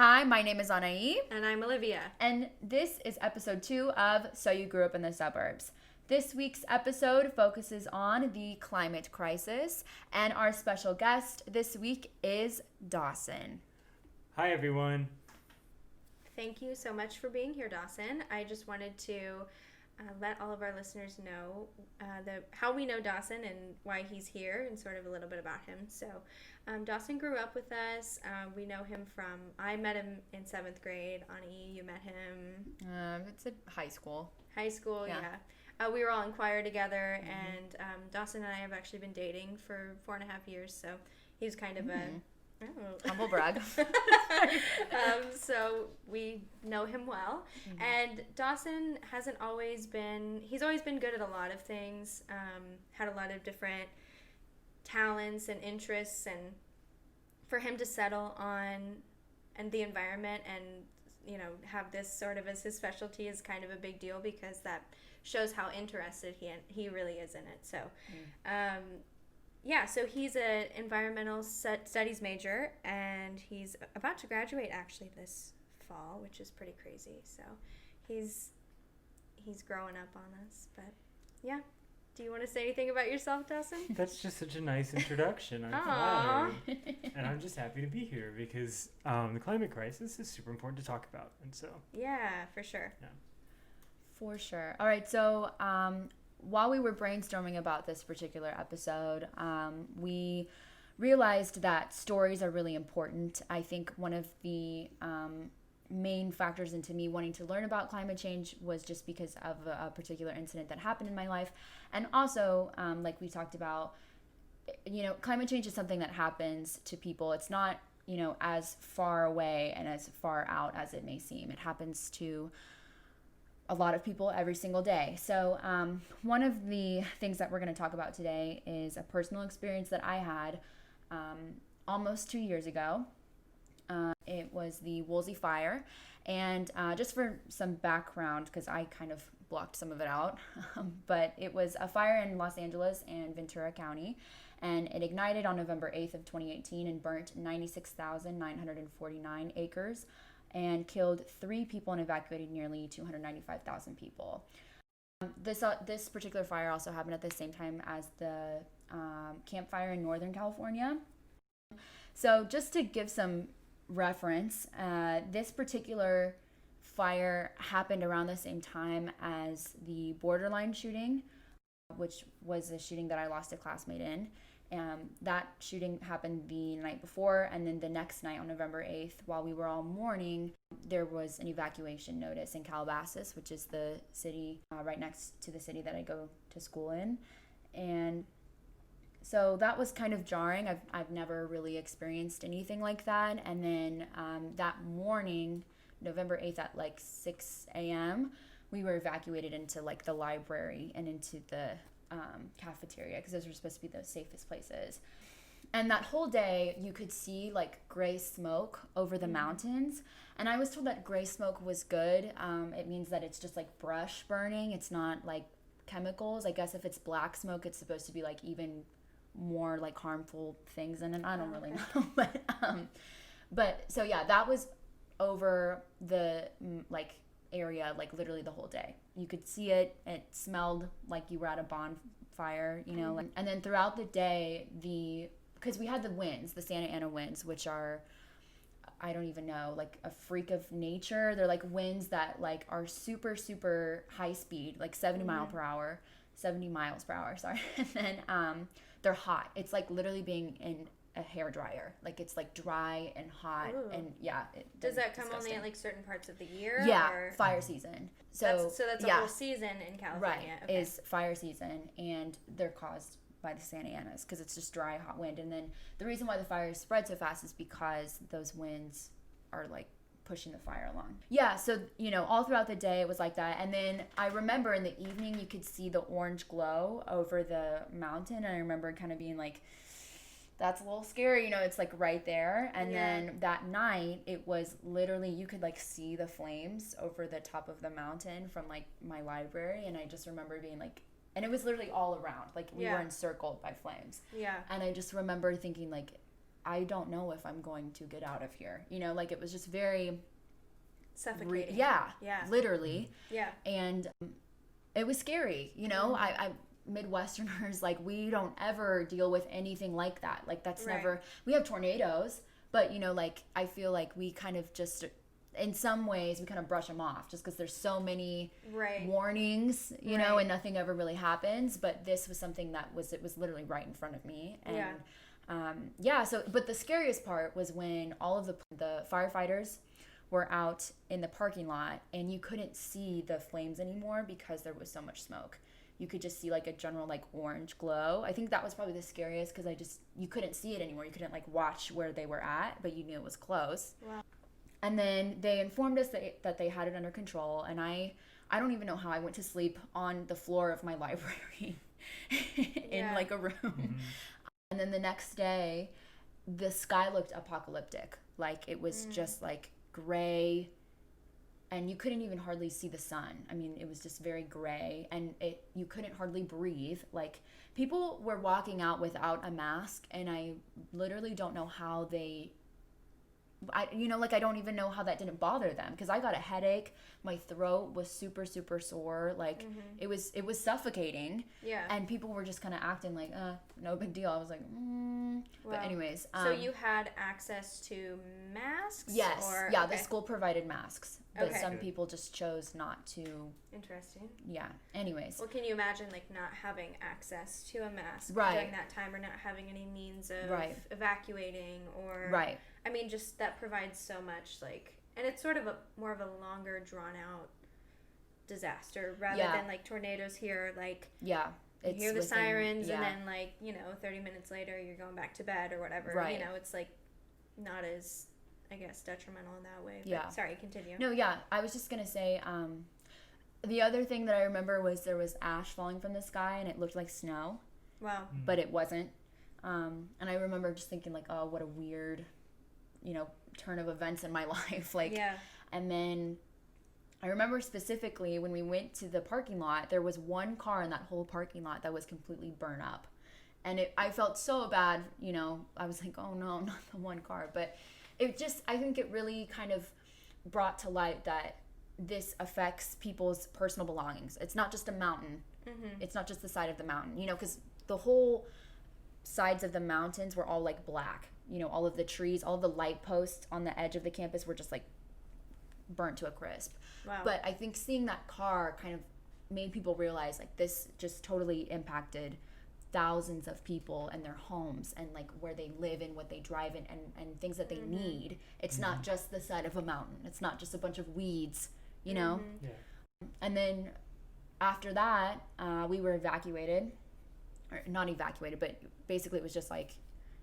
Hi, my name is Anahi, And I'm Olivia. and this is episode 2 of So You Grew Up in the Suburbs. This week's episode focuses on the climate crisis, and our special guest this week is Dawson. Hi, everyone. Thank you so much for being here, Dawson. I just wanted to let all of our listeners know how we know Dawson and why he's here and sort of a little bit about him. So Dawson grew up with us. We know him I met him in 7th grade. Ani, you met him. It's a high school. High school, yeah. We were all in choir together, and Dawson and I have actually been dating for 4.5 years, so he's kind of Humble brag. So we know him well. And Dawson he's always been good at a lot of things, had a lot of different talents and interests, and for him to settle on the environment and have this sort of as his specialty is kind of a big deal, because that shows how interested he really is in it. So so he's an environmental studies major, and he's about to graduate actually this fall, which is pretty crazy. So he's growing up on us. But yeah, do you want to say anything about yourself, Dawson? That's just such a nice introduction. I'm flattered. And I'm just happy to be here because the climate crisis is super important to talk about. And so. Yeah, for sure. Yeah. For sure. All right, so while we were brainstorming about this particular episode, we realized that stories are really important. I think one of the main factors into me wanting to learn about climate change was just because of a particular incident that happened in my life. And also, like we talked about, climate change is something that happens to people. It's not, as far away and as far out as it may seem. It happens to a lot of people every single day. So one of the things that we're going to talk about today is a personal experience that I had almost 2 years ago. It was the Woolsey fire. And just for some background, because I kind of blocked some of it out, but it was a fire in Los Angeles and Ventura County, and it ignited on November 8th of 2018 and burnt 96,949 acres and killed 3 people and evacuated nearly 295,000 people. This particular fire also happened at the same time as the Camp Fire in Northern California. So just to give some reference, this particular fire happened around the same time as the Borderline shooting, which was a shooting that I lost a classmate in. That shooting happened the night before, and then the next night on November 8th, while we were all mourning, there was an evacuation notice in Calabasas, which is the city right next to the city that I go to school in. And so that was kind of jarring. I've never really experienced anything like that. And then that morning, November 8th at like 6 a.m., we were evacuated into like the library and into the cafeteria, because those were supposed to be the safest places. And that whole day you could see like gray smoke over the mountains, and I was told that gray smoke was good. It means that it's just like brush burning, it's not like chemicals. I guess if it's black smoke, it's supposed to be like even more like harmful things in it. I don't really know. But so yeah, that was over the like area, like literally the whole day. You could see it. It smelled like you were at a bonfire, and then throughout the day, because we had the winds, the Santa Ana winds, which are, I don't even know, like a freak of nature. They're like winds that like are super, super high speed, like 70 miles per hour, sorry. And then they're hot. It's like literally being in a hair dryer. Like it's like dry and hot. Ooh. And yeah. Does that come only at like certain parts of the year? Yeah, or? Fire season. So that's a whole season in California. Right, is fire season, and they're caused by the Santa Anas because it's just dry, hot wind. And then the reason why the fires spread so fast is because those winds are like pushing the fire along. Yeah, so all throughout the day it was like that. And then I remember in the evening you could see the orange glow over the mountain, and I remember kind of being like, that's a little scary, it's like right there. And then that night, it was literally, you could like see the flames over the top of the mountain from like my library. And I just remember being like, and it was literally all around, like we were encircled by flames. Yeah. And I just remember thinking like, I don't know if I'm going to get out of here. You know, like it was just very suffocating. Yeah, Yeah. literally. Yeah. And it was scary. You know, I Midwesterners, like, we don't ever deal with anything like that. Like, that's Right. never, we have tornadoes, but, you know, like, I feel like we kind of just, in some ways, we kind of brush them off just because there's so many Right. warnings, you know, Right. and nothing ever really happens. But this was something that it was literally right in front of me. And so, but the scariest part was when all of the firefighters were out in the parking lot and you couldn't see the flames anymore because there was so much smoke. You could just see like a general like orange glow. I think that was probably the scariest because you couldn't see it anymore. You couldn't like watch where they were at, but you knew it was close. Wow. And then they informed us that they had it under control. And I don't even know how I went to sleep on the floor of my library in like a room. Mm-hmm. And then the next day, the sky looked apocalyptic. Like it was just like gray, and you couldn't even hardly see the sun. I mean, it was just very gray, and you couldn't hardly breathe. Like, people were walking out without a mask, and I literally don't know how I don't even know how that didn't bother them, because I got a headache. My throat was super, super sore. Like, it was suffocating. Yeah. And people were just kind of acting like, no big deal. I was like, Wow. But anyways. So you had access to masks? Yes. Or, yeah, okay. the school provided masks. But Okay. some people just chose not to. Interesting. Yeah. Anyways. Well, can you imagine like not having access to a mask Right. during that time, or not having any means of Right. evacuating, or Right. I mean, just that provides so much, like, and it's sort of more of a longer drawn out disaster rather Yeah. than like tornadoes here, like Yeah. you hear the within- sirens yeah. and then like, 30 minutes later you're going back to bed or whatever. Right. It's like not as, I guess, detrimental in that way. But Yeah. sorry, continue. No, yeah. I was just going to say, the other thing that I remember was there was ash falling from the sky and it looked like snow, Wow. but it wasn't. And I remember just thinking like, oh, what a weird, turn of events in my life. Like, Yeah. And then I remember specifically when we went to the parking lot, there was one car in that whole parking lot that was completely burned up. And I felt so bad, I was like, oh no, not the one car. But I think it really kind of brought to light that this affects people's personal belongings. It's not just a mountain. Mm-hmm. It's not just the side of the mountain, because the whole sides of the mountains were all like black. All of the trees, all of the light posts on the edge of the campus were just like burnt to a crisp. Wow. But I think seeing that car kind of made people realize like this just totally impacted thousands of people and their homes and like where they live and what they drive in and things that they need. It's not just the side of a mountain. It's not just a bunch of weeds, Yeah. And then after that, we were evacuated. Or not evacuated, but basically it was just like,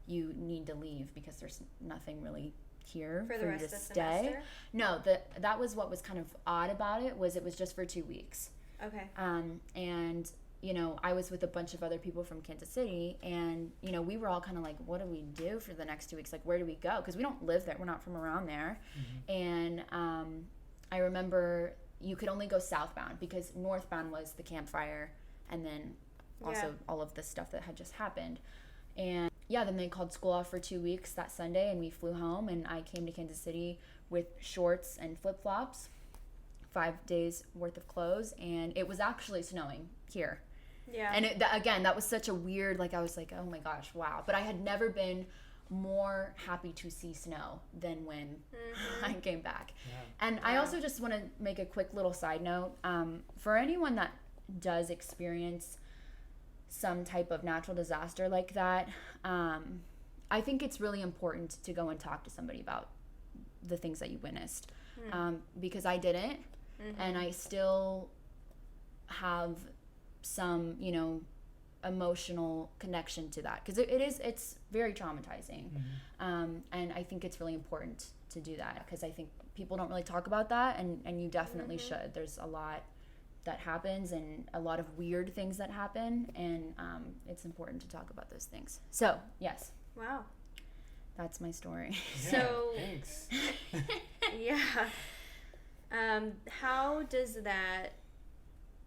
you need to leave because there's nothing really here For the you rest to of the stay. semester? No, that was what was kind of odd about it was just for 2 weeks. Okay. And I was with a bunch of other people from Kansas City, and we were all kind of like, what do we do for the next 2 weeks? Like, where do we go? Because we don't live there. We're not from around there. And I remember you could only go southbound because northbound was the campfire, and then also all of the stuff that had just happened. And then they called school off for 2 weeks that Sunday, and we flew home, and I came to Kansas City with shorts and flip-flops, 5 days worth of clothes, and it was actually snowing here. Yeah. And again, that was such a weird, like, I was like, oh my gosh, wow. But I had never been more happy to see snow than when I came back. Yeah. And I also just want to make a quick little side note. For anyone that does experience some type of natural disaster like that, I think it's really important to go and talk to somebody about the things that you witnessed, because I didn't, and I still have some emotional connection to that, because it's very traumatizing. And I think it's really important to do that, because I think people don't really talk about that, and you definitely should. There's a lot that happens and a lot of weird things that happen, and it's important to talk about those things. So yes, Wow. that's my story. Yeah, So- thanks. Yeah. How does that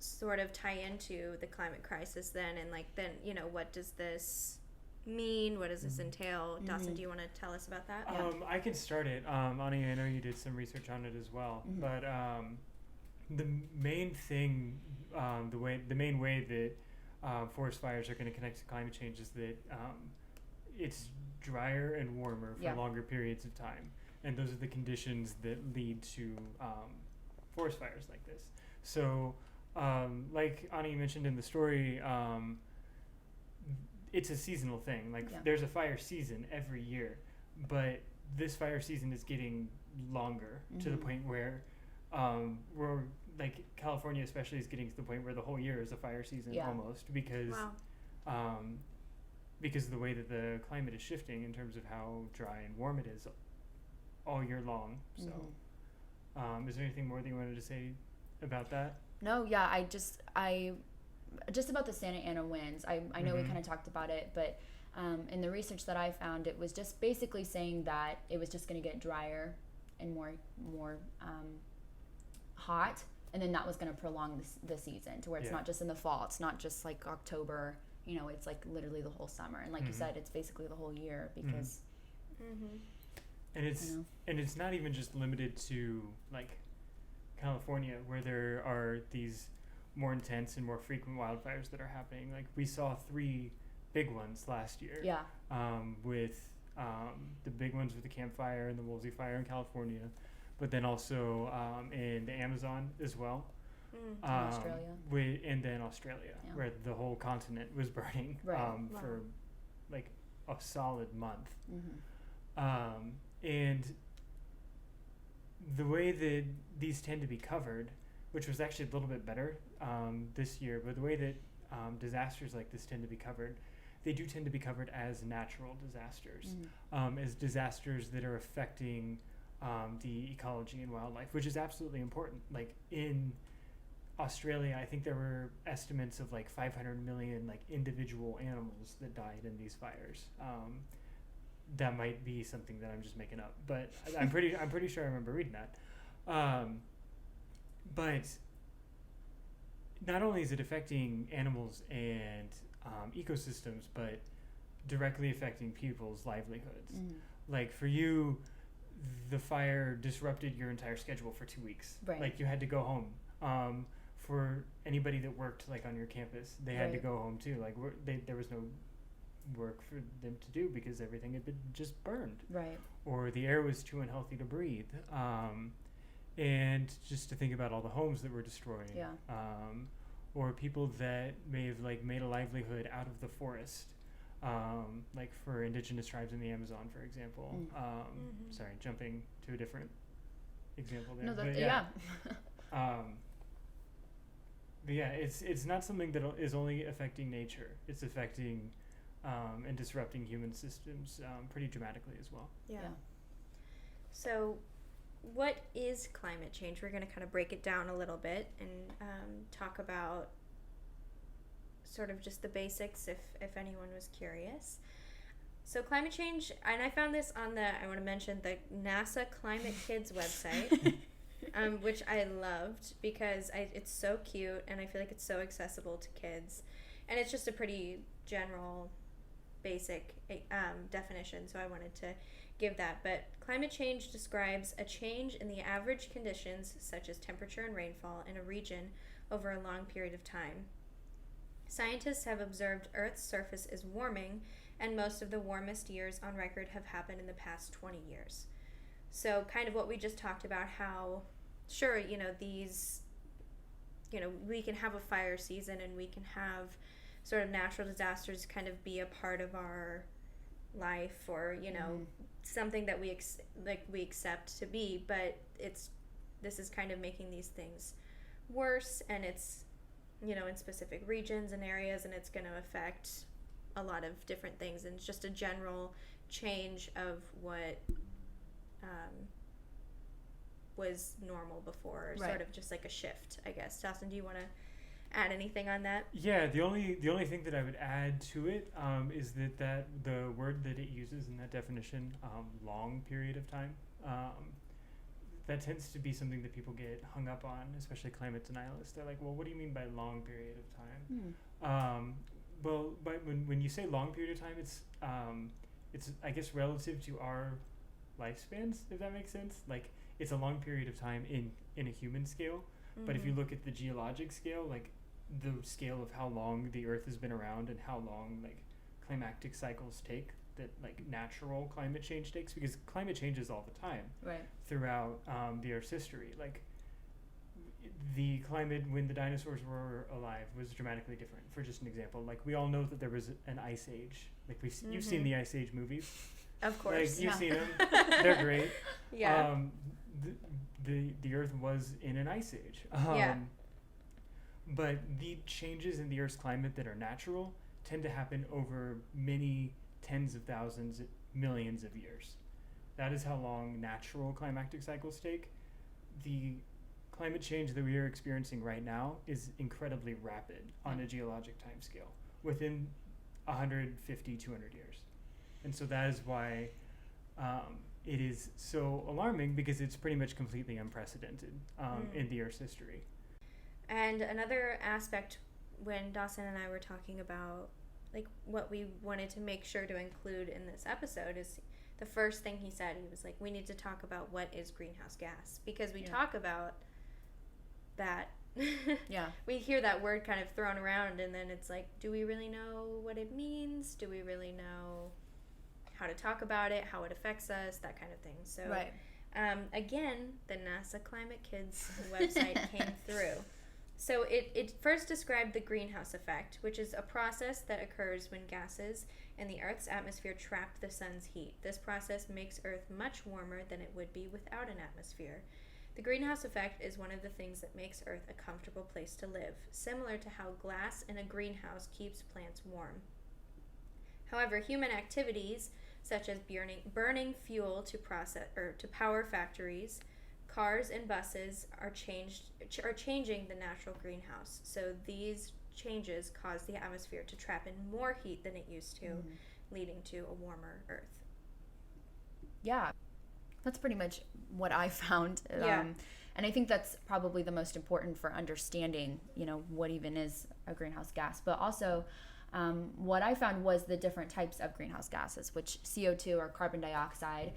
sort of tie into the climate crisis then? And like, then, what does this mean? What does this entail? Dawson, do you want to tell us about that? I can start it. Anahi, I know you did some research on it as well, but the main thing, the main way that forest fires are going to connect to climate change is that it's drier and warmer for longer periods of time, and those are the conditions that lead to forest fires like this. So, like Anahi mentioned in the story, it's a seasonal thing. Like there's a fire season every year, but this fire season is getting longer to the point where we're like California especially is getting to the point where the whole year is a fire season almost because because of the way that the climate is shifting in terms of how dry and warm it is all year long. So is there anything more that you wanted to say about that? No, I just about the Santa Ana winds. I know we kind of talked about it, but in the research that I found, it was just basically saying that it was just going to get drier and more hot, and then that was going to prolong the season to where it's not just in the fall. It's not just like October. It's like literally the whole summer, and like you said, it's basically the whole year because. And it's not even just limited to like California, where there are these more intense and more frequent wildfires that are happening. Like we saw 3 big ones last year. With the big ones with the Camp Fire and the Woolsey Fire in California, but then also in the Amazon as well. Australia. And then Australia, where the whole continent was burning for like a solid month. And the way that these tend to be covered, which was actually a little bit better this year, but the way that disasters like this tend to be covered, they do tend to be covered as natural disasters, as disasters that are affecting the ecology and wildlife, which is absolutely important. Like in Australia, I think there were estimates of like 500 million like individual animals that died in these fires. That might be something that I'm just making up, but I'm pretty sure I remember reading that. But not only is it affecting animals and ecosystems, but directly affecting people's livelihoods. Like for you, the fire disrupted your entire schedule for 2 weeks. Like you had to go home. For anybody that worked like on your campus, they had to go home too. Like there was no work for them to do because everything had been just burned. Or the air was too unhealthy to breathe. And just to think about all the homes that were destroyed. Or people that may have like made a livelihood out of the forest. Like for indigenous tribes in the Amazon, for example. Sorry, jumping to a different example there. But yeah, it's not something that is only affecting nature. It's affecting and disrupting human systems pretty dramatically as well. So what is climate change? We're going to kind of break it down a little bit and talk about sort of just the basics if anyone was curious. So climate change, and I found this on I want to mention the NASA Climate Kids website, which I loved because it's so cute and I feel like it's so accessible to kids. And it's just a pretty general, basic definition, so I wanted to give that. But climate change describes a change in the average conditions, such as temperature and rainfall, in a region over a long period of time. Scientists have observed Earth's surface is warming, and most of the warmest years on record have happened in the past 20 years. So kind of what we just talked about, how, sure, these, we can have a fire season and we can have sort of natural disasters kind of be a part of our life, or, something that we accept to be, but this is kind of making these things worse, and it's, in specific regions and areas, and it's going to affect a lot of different things, and it's just a general change of what was normal before, sort of just like a shift, I guess. Dawson, do you want to add anything on that? Yeah, the only thing that I would add to it is that the word that it uses in that definition, long period of time, that tends to be something that people get hung up on, especially climate denialists. They're like, well, what do you mean by long period of time? Well, but when you say long period of time, it's I guess relative to our lifespans, if that makes sense. Like it's a long period of time in a human scale, but if you look at the geologic scale, like the scale of how long the Earth has been around and how long like climactic cycles take, that like natural climate change takes, because climate changes all the time Right. throughout the Earth's history. Like the climate when the dinosaurs were alive was dramatically different. For just an example, like we all know that there was an ice age. Like you've seen the Ice Age movies. Of course. Like you've seen them. They're great. Yeah. The Earth was in an ice age. Yeah. But the changes in the Earth's climate that are natural tend to happen over many tens of thousands, millions of years. That is how long natural climactic cycles take. The climate change that we are experiencing right now is incredibly rapid on a geologic time scale, within 150, 200 years. And so that is why it is so alarming, because it's pretty much completely unprecedented in the Earth's history. And another aspect when Dawson and I were talking about like what we wanted to make sure to include in this episode is the first thing he said. He was like, we need to talk about what is greenhouse gas, because we talk about that. Yeah. We hear that word kind of thrown around, and then it's like, do we really know what it means? Do we really know how to talk about it, how it affects us, that kind of thing? So Right. again, the NASA Climate Kids website came through. So it first described the greenhouse effect, which is a process that occurs when gases in the Earth's atmosphere trap the sun's heat. This process makes Earth much warmer than it would be without an atmosphere. The greenhouse effect is one of the things that makes Earth a comfortable place to live, similar to how glass in a greenhouse keeps plants warm. However, human activities such as burning fuel to power factories, cars and buses are changing the natural greenhouse. So these changes cause the atmosphere to trap in more heat than it used to, leading to a warmer Earth. Yeah, that's pretty much what I found. Yeah. And I think that's probably the most important for understanding, what even is a greenhouse gas. But also, what I found was the different types of greenhouse gases, which CO2 or carbon dioxide,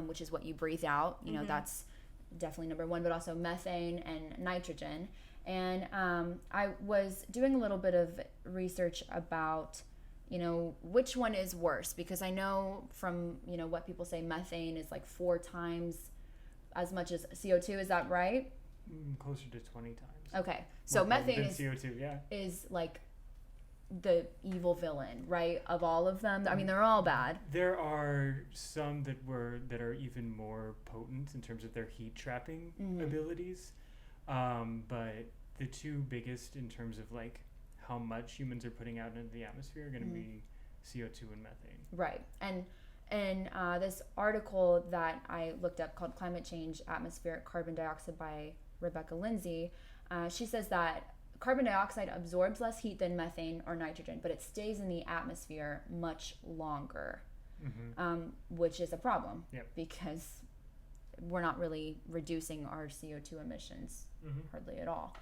which is what you breathe out. That's definitely number one, but also methane and nitrogen. And I was doing a little bit of research about, which one is worse, because I know from, what people say, methane is like 4 times as much as CO2. Is that right? Closer to 20 times. Okay. So methane is CO2, is like the evil villain, right, of all of them. I mean, they're all bad. There are some that are even more potent in terms of their heat trapping abilities, but the two biggest in terms of like how much humans are putting out into the atmosphere are going to be CO2 and methane. Right. And this article that I looked up called Climate Change, Atmospheric Carbon Dioxide by Rebecca Lindsay, she says that carbon dioxide absorbs less heat than methane or nitrogen, but it stays in the atmosphere much longer, which is a problem because we're not really reducing our CO2 emissions hardly at all.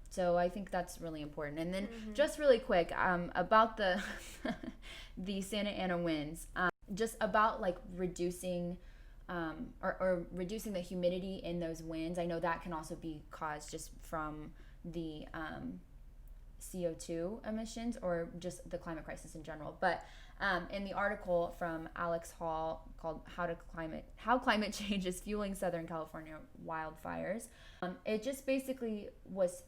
So I think that's really important. And then just really quick about the the Santa Ana winds, just about like reducing or reducing the humidity in those winds. I know that can also be caused just from the CO2 emissions or just the climate crisis in general. But in the article from Alex Hall called How Climate Change is Fueling Southern California Wildfires, it just basically was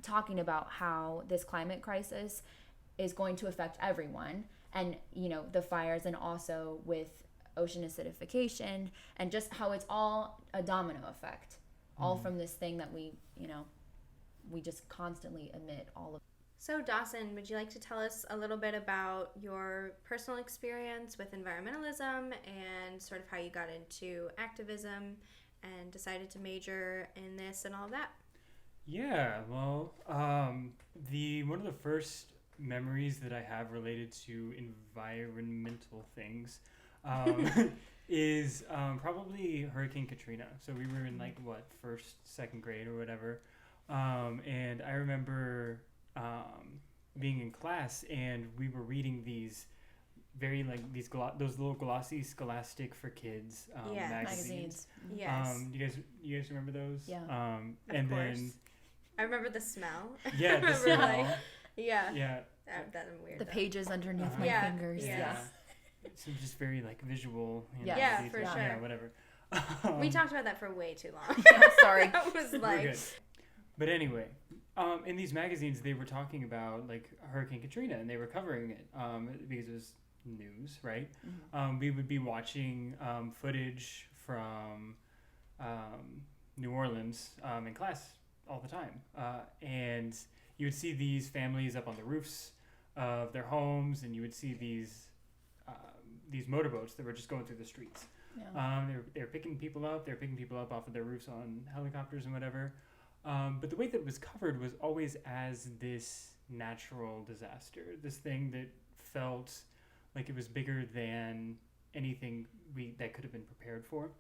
talking about how this climate crisis is going to affect everyone, and the fires, and also with ocean acidification, and just how it's all a domino effect, all from this thing that we just constantly emit all of. So Dawson, would you like to tell us a little bit about your personal experience with environmentalism and sort of how you got into activism and decided to major in this and all that? Yeah, well, one of the first memories that I have related to environmental things is probably Hurricane Katrina. So we were in first, second grade or whatever. And I remember being in class, and we were reading these very like those little glossy Scholastic for Kids magazines. Yes. You guys remember those? Yeah. And course. then I remember the smell. yeah, the remember, smell. Yeah. Yeah. That I'm weird. The pages underneath Uh-huh. my Yeah, fingers. yeah. Yeah. So just very like visual. Yes. Yeah, detail. for Yeah, sure. whatever. We talked about that for way too long. Sorry. That was We're like. good. But anyway, in these magazines, they were talking about like Hurricane Katrina, and they were covering it because it was news, right? Mm-hmm. We would be watching footage from New Orleans in class all the time, and you would see these families up on the roofs of their homes, and you would see these motorboats that were just going through the streets. Yeah. They were picking people up. They were picking people up off of their roofs on helicopters and whatever. But the way that it was covered was always as this natural disaster, this thing that felt like it was bigger than anything that could have been prepared for.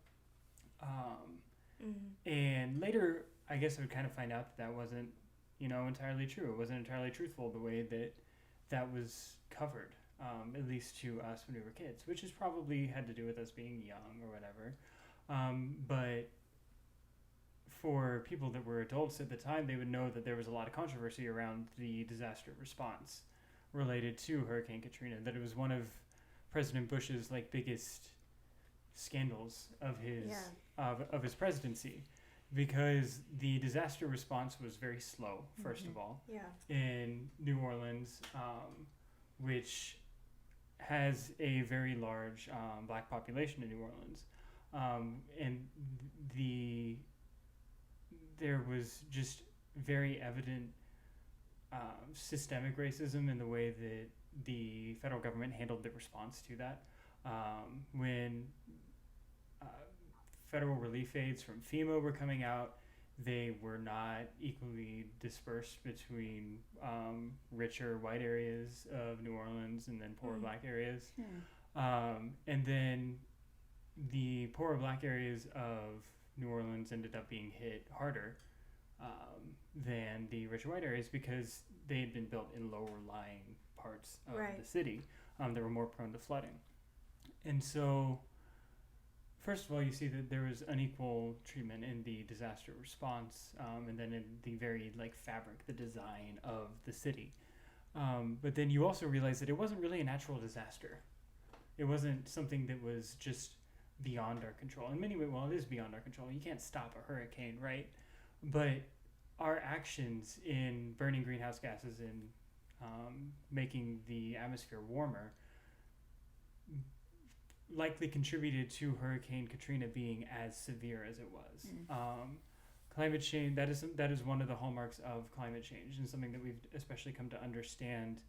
And later, I guess I would kind of find out that wasn't, entirely true. It wasn't entirely truthful the way that was covered, at least to us when we were kids, which is probably had to do with us being young or whatever. But for people that were adults at the time, they would know that there was a lot of controversy around the disaster response related to Hurricane Katrina, that it was one of President Bush's like biggest scandals of his of his presidency, because the disaster response was very slow, first of all, in New Orleans, which has a very large black population in New Orleans, and there was just very evident systemic racism in the way that the federal government handled the response to that. When federal relief aids from FEMA were coming out, they were not equally dispersed between richer white areas of New Orleans and then poorer black areas. And then the poorer black areas of New Orleans ended up being hit harder than the richer white areas, because they had been built in lower lying parts of the city that were more prone to flooding. And so, first of all, you see that there was unequal treatment in the disaster response, and then in the very fabric, the design of the city. But then you also realize that it wasn't really a natural disaster. It wasn't something that was just beyond our control. In many ways, well, it is beyond our control. You can't stop a hurricane, right? But our actions in burning greenhouse gases and making the atmosphere warmer likely contributed to Hurricane Katrina being as severe as it was. Climate change, that is one of the hallmarks of climate change, and something that we've especially come to understand.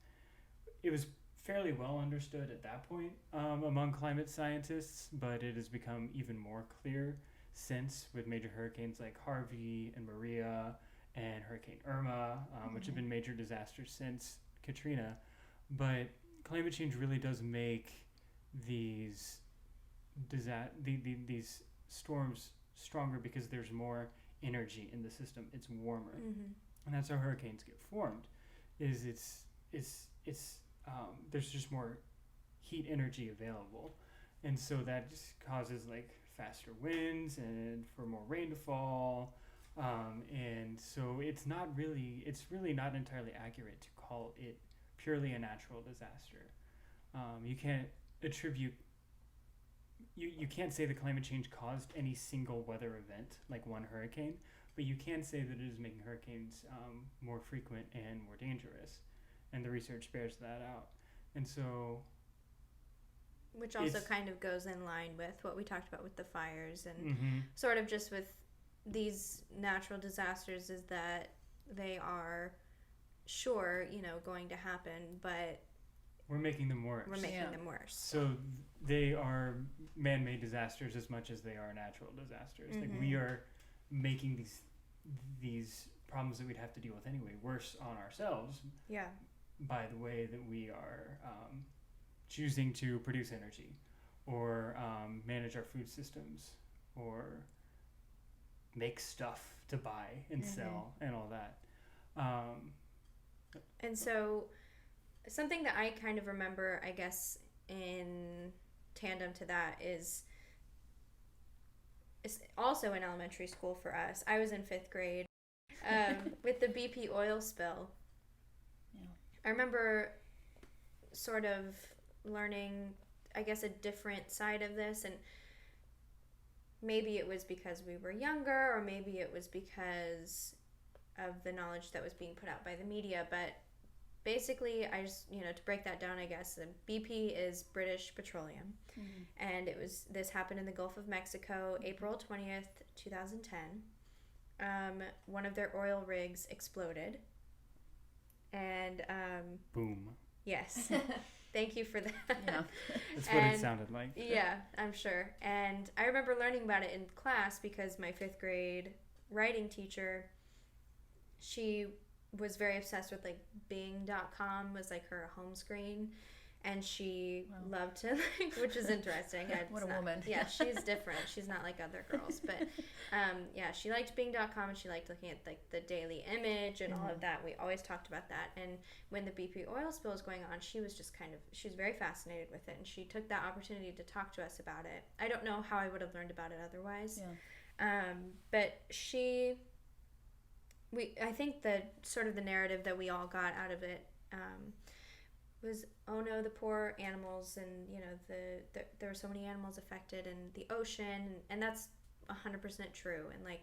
It was fairly well understood at that point among climate scientists, but it has become even more clear since, with major hurricanes like Harvey and Maria and Hurricane Irma, which have been major disasters since Katrina. But climate change really does make these storms stronger because there's more energy in the system. It's warmer, and that's how hurricanes get formed. There's just more heat energy available, and so that just causes faster winds and for more rain to fall, and so it's really not entirely accurate to call it purely a natural disaster. You can't attribute you can't say that climate change caused any single weather event like one hurricane, but you can say that it is making hurricanes more frequent and more dangerous, and the research bears that out. And so, which also kind of goes in line with what we talked about with the fires and sort of just with these natural disasters, is that they are going to happen, but we're making them worse. So they are man-made disasters as much as they are natural disasters. We are making these problems that we'd have to deal with anyway worse on ourselves. By the way that we are choosing to produce energy, or manage our food systems, or make stuff to buy and sell and all that. And so something that I kind of remember, I guess, in tandem to that is also in elementary school for us. I was in 5th grade with the BP oil spill. Yeah. I remember sort of learning, I guess, a different side of this, and maybe it was because we were younger, or maybe it was because of the knowledge that was being put out by the media, but basically, I just, to break that down, I guess, the BP is British Petroleum, and this happened in the Gulf of Mexico, April 20th, 2010. One of their oil rigs exploded, and Boom. yes, thank you for that. Yeah. That's what it sounded like. Yeah, I'm sure. And I remember learning about it in class because my 5th grade writing teacher, she was very obsessed with like Bing.com was like her home screen, and she loved to which is interesting. What a woman. Yeah, she's different. She's not like other girls, but yeah, she liked Bing.com, and she liked looking at like the Daily Image and all of that. We always talked about that. And when the BP oil spill was going on, she was just she's very fascinated with it, and she took that opportunity to talk to us about it. I don't know how I would have learned about it otherwise. Yeah. But I think the sort of the narrative that we all got out of it was, oh no, the poor animals, and there were so many animals affected in the ocean, and that's 100% true. And like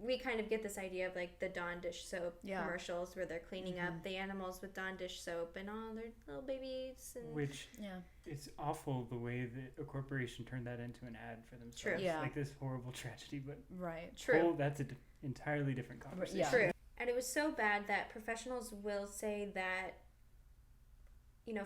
we kind of get this idea of like the Dawn dish soap commercials where they're cleaning up the animals with Dawn dish soap and all their little babies, and which it's awful the way that a corporation turned that into an ad for themselves. True. Yeah. Like this horrible tragedy, but True. That's an entirely different conversation. Yeah. True. And it was so bad that professionals will say that,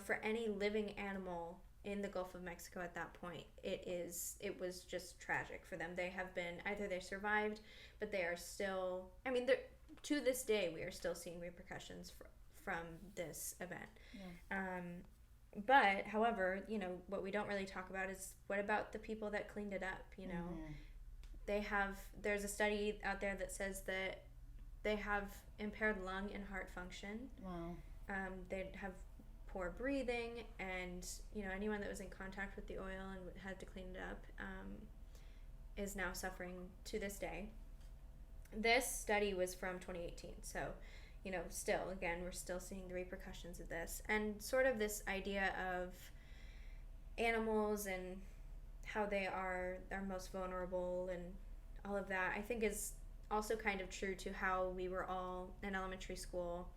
for any living animal in the Gulf of Mexico at that point, it was just tragic for them. They have been, either they survived, but they are still, to this day, we are still seeing repercussions from this event. Yeah. But, however, what we don't really talk about is what about the people that cleaned it up, There's a study out there that says that they have impaired lung and heart function. Wow. They have poor breathing, and anyone that was in contact with the oil and had to clean it up is now suffering to this day. This study was from 2018, so still, again, we're still seeing the repercussions of this, and sort of this idea of animals and how they are most vulnerable and all of that, I think is also kind of true to how we were all in elementary school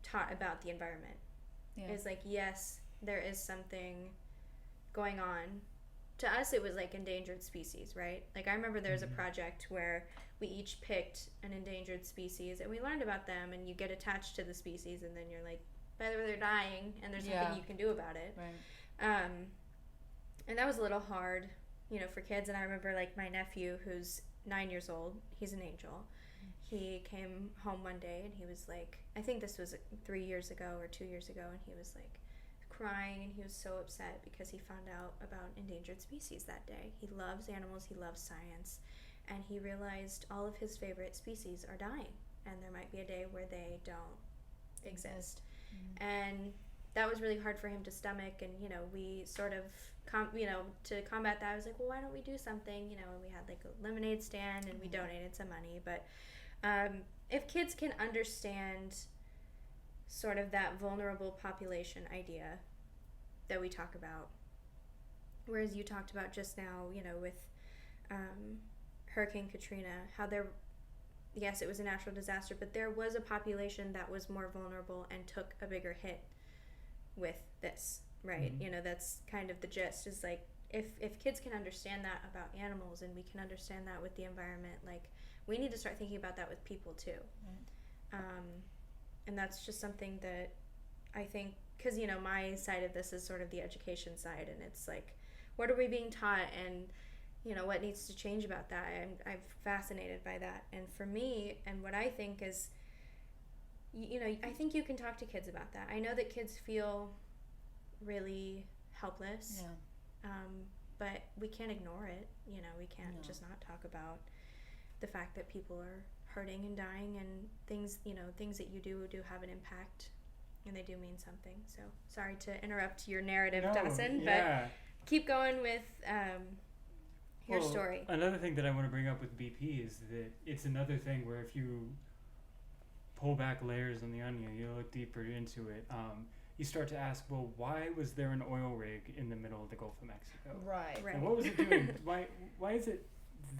taught about the environment. Yeah. It's like, yes, there is something going on. To us, it was like endangered species, right? Like, I remember there was a project where we each picked an endangered species, and we learned about them, and you get attached to the species, and then you're like, by the way, they're dying, and there's nothing you can do about it. Right. And that was a little hard, for kids. And I remember, like, my nephew, who's 9 years old, he's an angel. He came home one day, and he was like, I think this was 3 years ago or 2 years ago, and he was like crying, and he was so upset because he found out about endangered species that day. He loves animals, he loves science, and he realized all of his favorite species are dying, and there might be a day where they don't exist. And that was really hard for him to stomach, and we sort of to combat that, I was like, well, why don't we do something, and we had like a lemonade stand, and we donated some money. But if kids can understand sort of that vulnerable population idea that we talk about, whereas you talked about just now, with Hurricane Katrina, how yes, it was a natural disaster, but there was a population that was more vulnerable and took a bigger hit with this, right? That's kind of the gist, is like, if kids can understand that about animals, and we can understand that with the environment, like, we need to start thinking about that with people too. And that's just something that I think, because my side of this is sort of the education side, and it's like, what are we being taught, and what needs to change about that. I'm fascinated by that. And for me, and what I think is, I think you can talk to kids about that. I know that kids feel really helpless, but we can't ignore it. We can't just not talk about the fact that people are hurting and dying, and things that you do have an impact, and they do mean something. So sorry to interrupt your narrative, Dawson, but keep going with your story. Another thing that I want to bring up with BP is that it's another thing where if you pull back layers on the onion, you look deeper into it, you start to ask, well, why was there an oil rig in the middle of the Gulf of Mexico? Right. And what was it doing? Why is it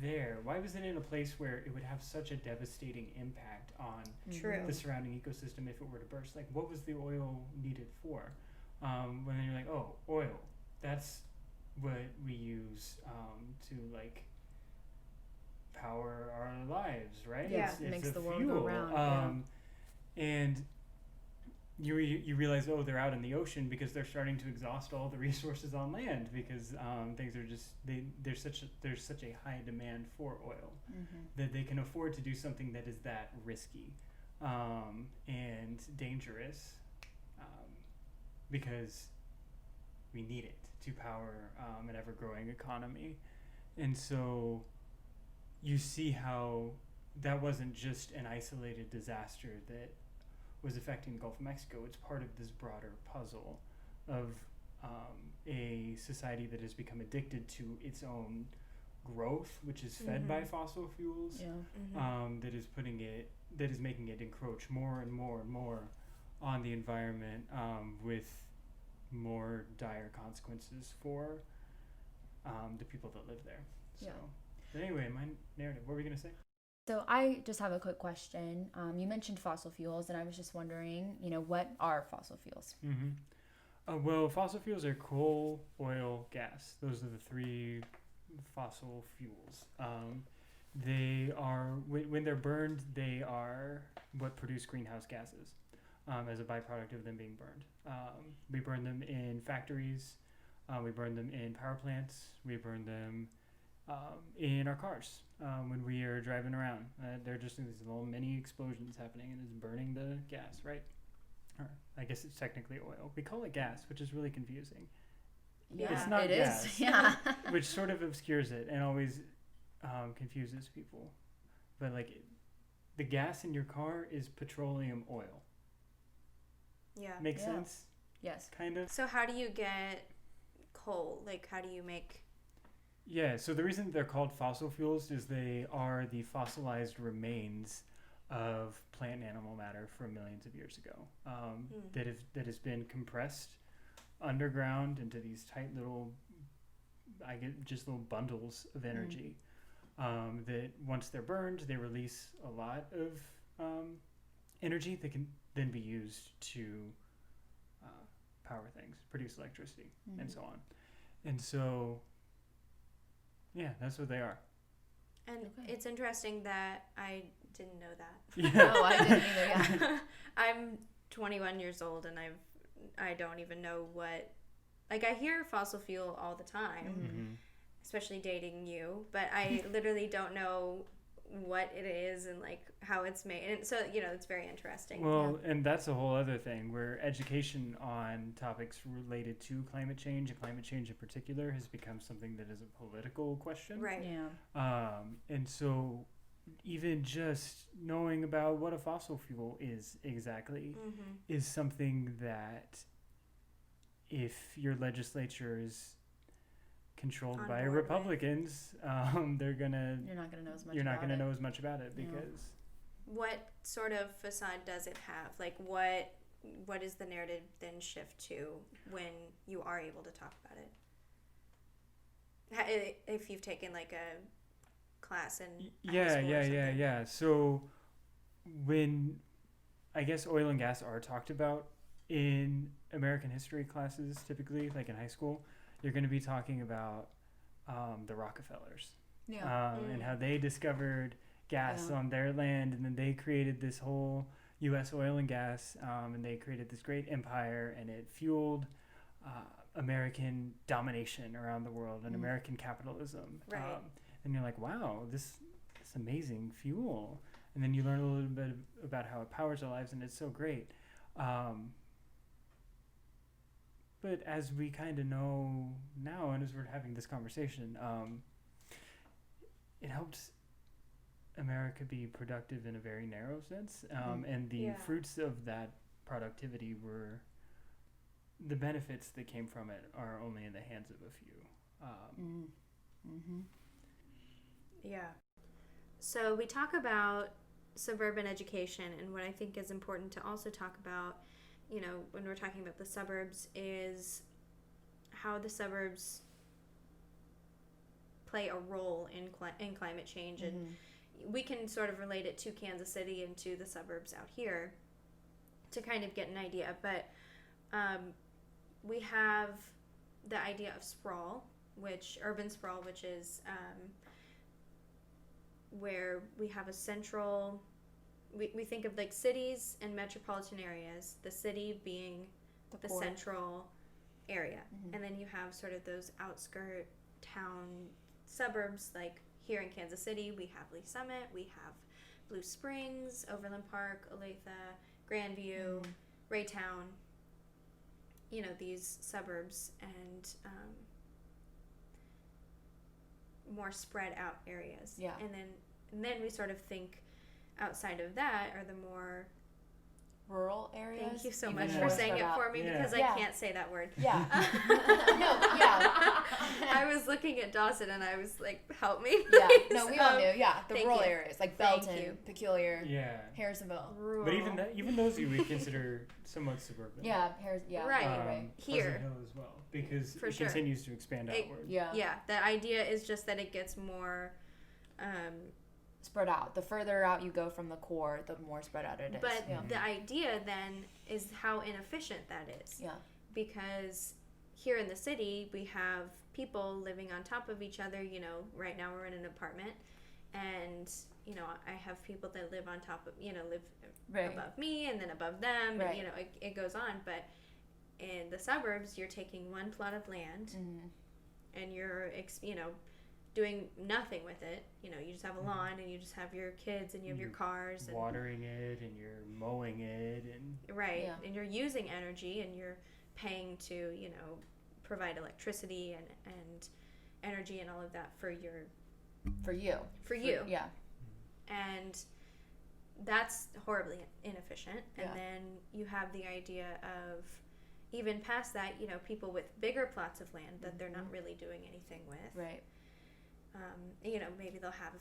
there? Why was it in a place where it would have such a devastating impact on the surrounding ecosystem if it were to burst? Like, what was the oil needed for? When you're like, oh, oil, that's what we use to like power our lives, right? Yeah, it's makes a the fuel. world go round. And you realize, oh, they're out in the ocean because they're starting to exhaust all the resources on land because things are just there's such a high demand for oil that they can afford to do something that is that risky and dangerous because we need it to power an ever-growing economy. And so you see how that wasn't just an isolated disaster that was affecting the Gulf of Mexico. It's part of this broader puzzle of a society that has become addicted to its own growth, which is fed by fossil fuels, that is making it encroach more and more and more on the environment with more dire consequences for the people that live there. So, but anyway, my narrative. What were we gonna say? So I just have a quick question. You mentioned fossil fuels, and I was just wondering, what are fossil fuels? Well, fossil fuels are coal, oil, gas. Those are the three fossil fuels. They are, when they're burned, they are what produce greenhouse gases as a byproduct of them being burned. We burn them in factories. We burn them in power plants. We burn them in our cars when we are driving around. They're just these little mini explosions happening, and it's burning the gas, right? Or I guess it's technically oil. We call it gas, which is really confusing. Yeah, it's not it gas, is. Yeah. Which sort of obscures it and always confuses people. But like, the gas in your car is petroleum oil. Yeah. Makes sense? Yes. Kind of. So how do you get coal? Like, how do you make... Yeah, so the reason they're called fossil fuels is they are the fossilized remains of plant and animal matter from millions of years ago that has been compressed underground into these tight little, just little bundles of energy that once they're burned, they release a lot of energy that can then be used to power things, produce electricity, and so on. And so... yeah, that's what they are. And it's interesting that I didn't know that. Yeah. No, I didn't either, yeah. I'm 21 years old, and I don't even know what... Like, I hear fossil fuel all the time, especially dating you, but I literally don't know what it is and, like, how it's made. And so, it's very interesting. Well, and that's a whole other thing where education on topics related to climate change, and climate change in particular, has become something that is a political question. Right. Yeah. And so even just knowing about what a fossil fuel is exactly is something that if your legislature is controlled by Republicans, you're not gonna know as much about it because... What sort of facade does it have? Like, what is the narrative then shift to when you are able to talk about it? If you've taken like a class in yeah. So when I guess oil and gas are talked about in American history classes, typically like in high school, you're going to be talking about the Rockefellers and how they discovered gas on their land, and then they created this whole U.S. oil and gas, and they created this great empire, and it fueled American domination around the world and American capitalism. Right. And you're like, wow, this amazing fuel. And then you learn a little bit about how it powers our lives, and it's so great. But as we kind of know now, and as we're having this conversation, it helps America be productive in a very narrow sense, and the Yeah. fruits of that productivity were the benefits that came from it are only in the hands of a few. Yeah. So we talk about suburban education, and what I think is important to also talk about, when we're talking about the suburbs, is how the suburbs play a role in climate change, and we can sort of relate it to Kansas City and to the suburbs out here to kind of get an idea. But we have the idea of sprawl, urban sprawl, which is where we have a central, we think of like cities and metropolitan areas, the city being the central area. And then you have sort of those outskirt town suburbs, like here in Kansas City, we have Lee Summit, we have Blue Springs, Overland Park, Olathe, Grandview, Raytown, these suburbs, and more spread out areas. Yeah. And then we sort of think outside of that are the more rural areas. Thank you so even much more for saying spread it out. for me, because I can't say that word. Yeah. No, yeah. I was looking at Dawson and I was like, help me. Yeah. please. No, we all knew. Yeah. The thank rural you. areas like Thank Belton, you. Peculiar, Yeah. Harrisonville. Rural. But even those you would consider somewhat suburban. Yeah, Right. Right. Here. Pleasant Hill as well, because For it sure. continues to expand outward. Yeah. Yeah. The idea is just that it gets more Spread out. The further out you go from the core, the more spread out it is. but yeah. the idea then is how inefficient that is. Yeah. Because here in the city, we have people living on top of each other. Right now we're in an apartment, and I have people that live on top of, live Right. above me and then above them. Right. And, it goes on. But in the suburbs, you're taking one plot of land and you're, doing nothing with it. You just have a lawn and you just have your kids and you have your cars. And, watering it, and you're mowing it, and right. Yeah. And you're using energy, and you're paying to, provide electricity and energy and all of that for you. Yeah. And that's horribly inefficient. And Yeah. then you have the idea of, even past that, people with bigger plots of land that they're not really doing anything with. Right. Maybe they'll have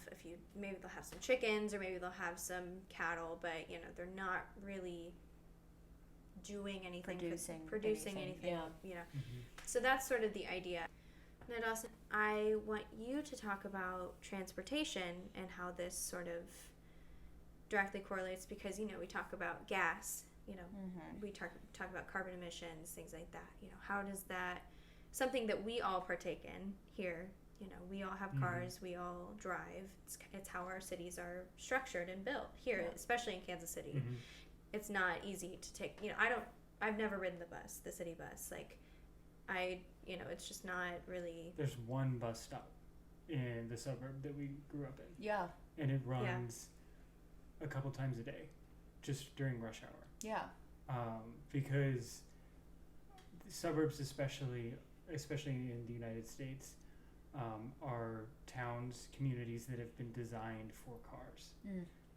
maybe they'll have some chickens, or maybe they'll have some cattle, but they're not really doing anything, producing anything. Yeah. So that's sort of the idea. Now, Dawson, I want you to talk about transportation and how this sort of directly correlates, because we talk about gas, we talk about carbon emissions, things like that. How does that, something that we all partake in here, we all have cars, we all drive. It's how our cities are structured and built here, especially in Kansas City. It's not easy to take, I've never ridden the city bus. Like, it's just not really. there's one bus stop in the suburb that we grew up in. Yeah. And it runs a couple times a day, just during rush hour. Yeah. Because the suburbs, especially in the United States, are towns, communities that have been designed for cars.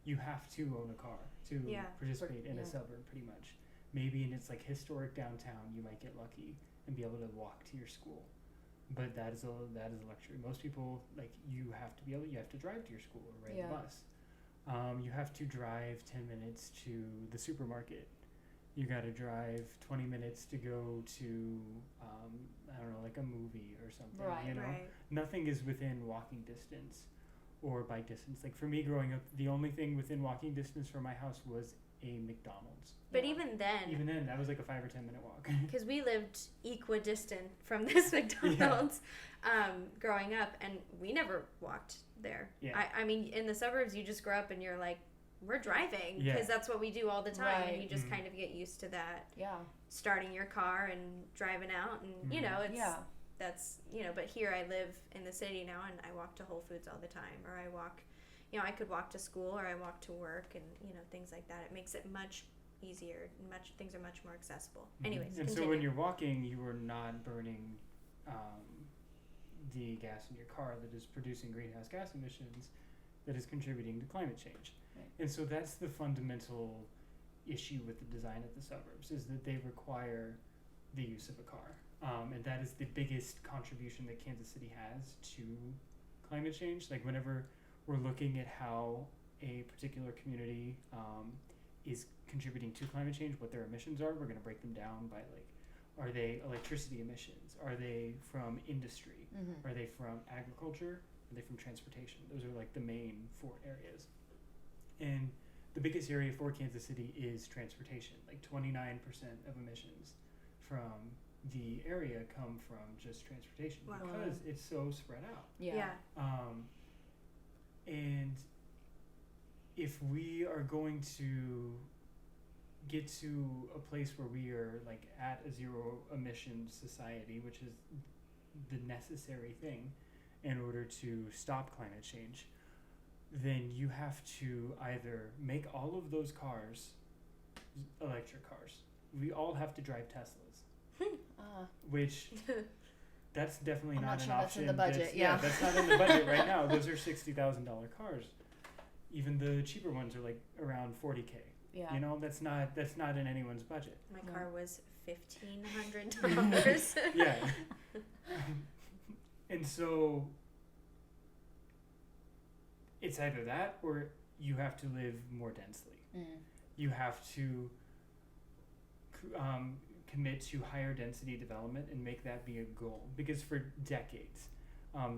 You have to own a car to participate in a suburb, pretty much. Maybe in its like historic downtown, you might get lucky and be able to walk to your school, but that is a luxury. Most people, like, you have to drive to your school or ride the bus. You have to drive 10 minutes to the supermarket. You got to drive 20 minutes to go to, I don't know, like a movie or something. Right. Nothing is within walking distance or bike distance. Like, for me growing up, the only thing within walking distance from my house was a McDonald's. But even then, that was like a 5 or 10 minute walk. because we lived equidistant from this McDonald's growing up, and we never walked there. Yeah. I mean, in the suburbs, you just grow up and you're like, we're driving, because that's what we do all the time, and you just kind of get used to that. Yeah. Starting your car and driving out, and that's But here I live in the city now, and I walk to Whole Foods all the time, or I walk. I could walk to school, or I walk to work, and things like that. It makes it much easier. Things are much more accessible. Anyways, and continue. so when you're walking, you are not burning the gas in your car that is producing greenhouse gas emissions. that is contributing to climate change. Right. And so that's the fundamental issue with the design of the suburbs, is that they require the use of a car. And that is the biggest contribution that Kansas City has to climate change. Like whenever we're looking at how a particular community is contributing to climate change, what their emissions are, we're going to break them down by like, are they electricity emissions? Are they from industry? Mm-hmm. Are they from agriculture? Are they from transportation? Those are like the main 4 areas. And the biggest area for Kansas City is transportation. Like 29% of emissions from the area come from just transportation. Wow. Because it's so spread out. Yeah. And if we are going to get to a place where we are like at a zero emission society, which is the necessary thing in order to stop climate change, then you have to either make all of those cars electric cars. We all have to drive Teslas, which that's definitely I'm not not an sure that's option. in the budget, yeah. That's not in the budget right now. Those are $60,000 cars. Even the cheaper ones are like around $40K. Yeah. You know, that's not in anyone's budget. My No. car was $1,500. Yeah. And so it's either that or you have to live more densely. You have to commit to higher density development and make that be a goal. Because for decades,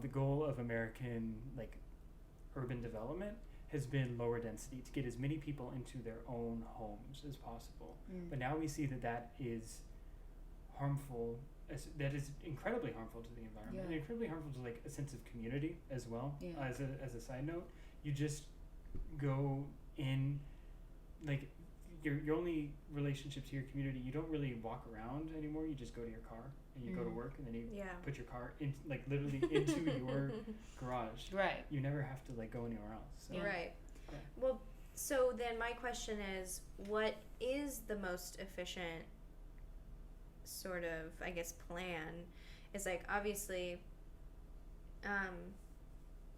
the goal of American like urban development has been lower density, to get as many people into their own homes as possible. But now we see that that is harmful, that is incredibly harmful to the environment, and incredibly harmful to like a sense of community as well. As a side note, you just go in, like your only relationship to your community, you don't really walk around anymore. You just go to your car and you go to work, and then you put your car in, like literally into your garage. Right. You never have to like go anywhere else. So. Right. Yeah. Well, so then my question is, what is the most efficient sort of, I guess, plan? Is like, obviously,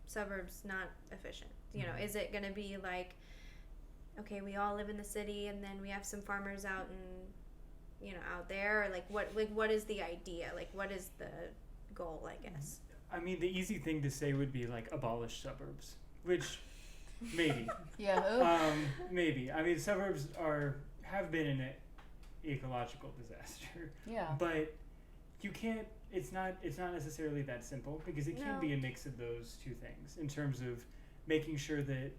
suburbs not efficient. You know, is it going to be like, okay, we all live in the city and then we have some farmers out and, you know, out there, or like what is the idea? Like, what is the goal, I guess? I mean, the easy thing to say would be like abolish suburbs, which maybe. Maybe. I mean, suburbs have been an ecological disaster. Yeah. But you can't. It's not necessarily that simple, because it can be a mix of those two things in terms of making sure that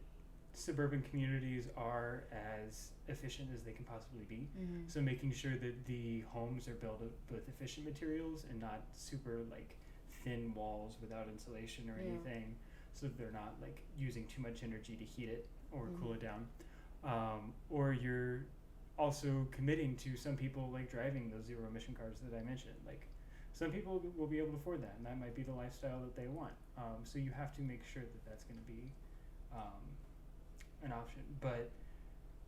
suburban communities are as efficient as they can possibly be. So making sure that the homes are built with efficient materials and not super like thin walls without insulation or anything, so that they're not like using too much energy to heat it or cool it down. Or you're also committing to some people like driving those zero emission cars that I mentioned. Like some people will be able to afford that, and that might be the lifestyle that they want. So you have to make sure that that's going to be an option. But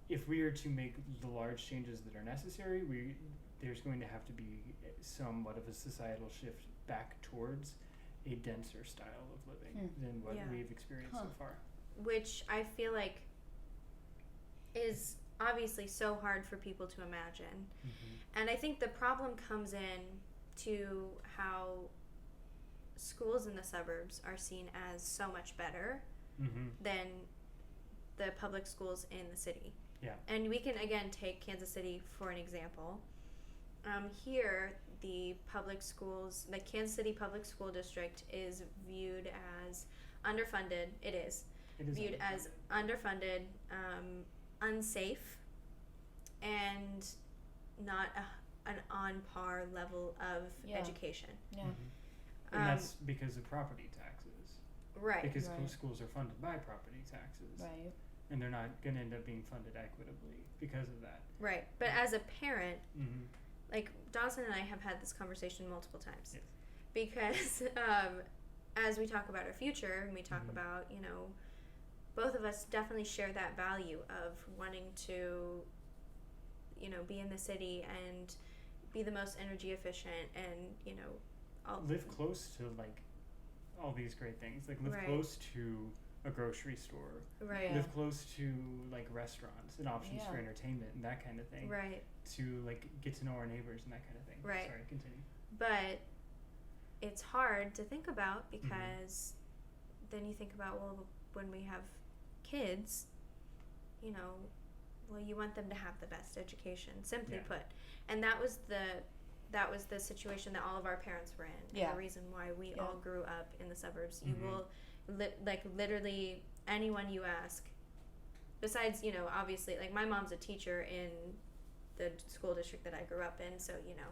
if we are to make the large changes that are necessary, there's going to have to be somewhat of a societal shift back towards a denser style of living than what we've experienced so far. Which I feel like is obviously so hard for people to imagine. And I think the problem comes in to how schools in the suburbs are seen as so much better than the public schools in the city. Yeah. And we can again take Kansas City for an example. Here, the public schools, the Kansas City Public School District, is viewed as underfunded. It is viewed as underfunded, unsafe, and not an on par level of education. And that's because of property taxes. Right. Because schools are funded by property taxes. Right. And they're not going to end up being funded equitably because of that. Right. But as a parent, like Dawson and I have had this conversation multiple times. Yes. Because as we talk about our future and we talk about, you know, both of us definitely share that value of wanting to, you know, be in the city and be the most energy efficient and, you know, live close to like all these great things. Like live Right. close to a grocery store, Right. live close to like restaurants and options for Yeah. entertainment and that kind of thing. Right. To like get to know our neighbors and that kind of thing. Right. Sorry, continue. But it's hard to think about because then you think about, well, when we have kids, you know, well, you want them to have the best education, simply Yeah. put. And that was the situation that all of our parents were in. Yeah. And the reason why we Yeah. all grew up in the suburbs. You Mhm. will literally anyone you ask, besides, you know, obviously, like my mom's a teacher in the school district that I grew up in, so, you know,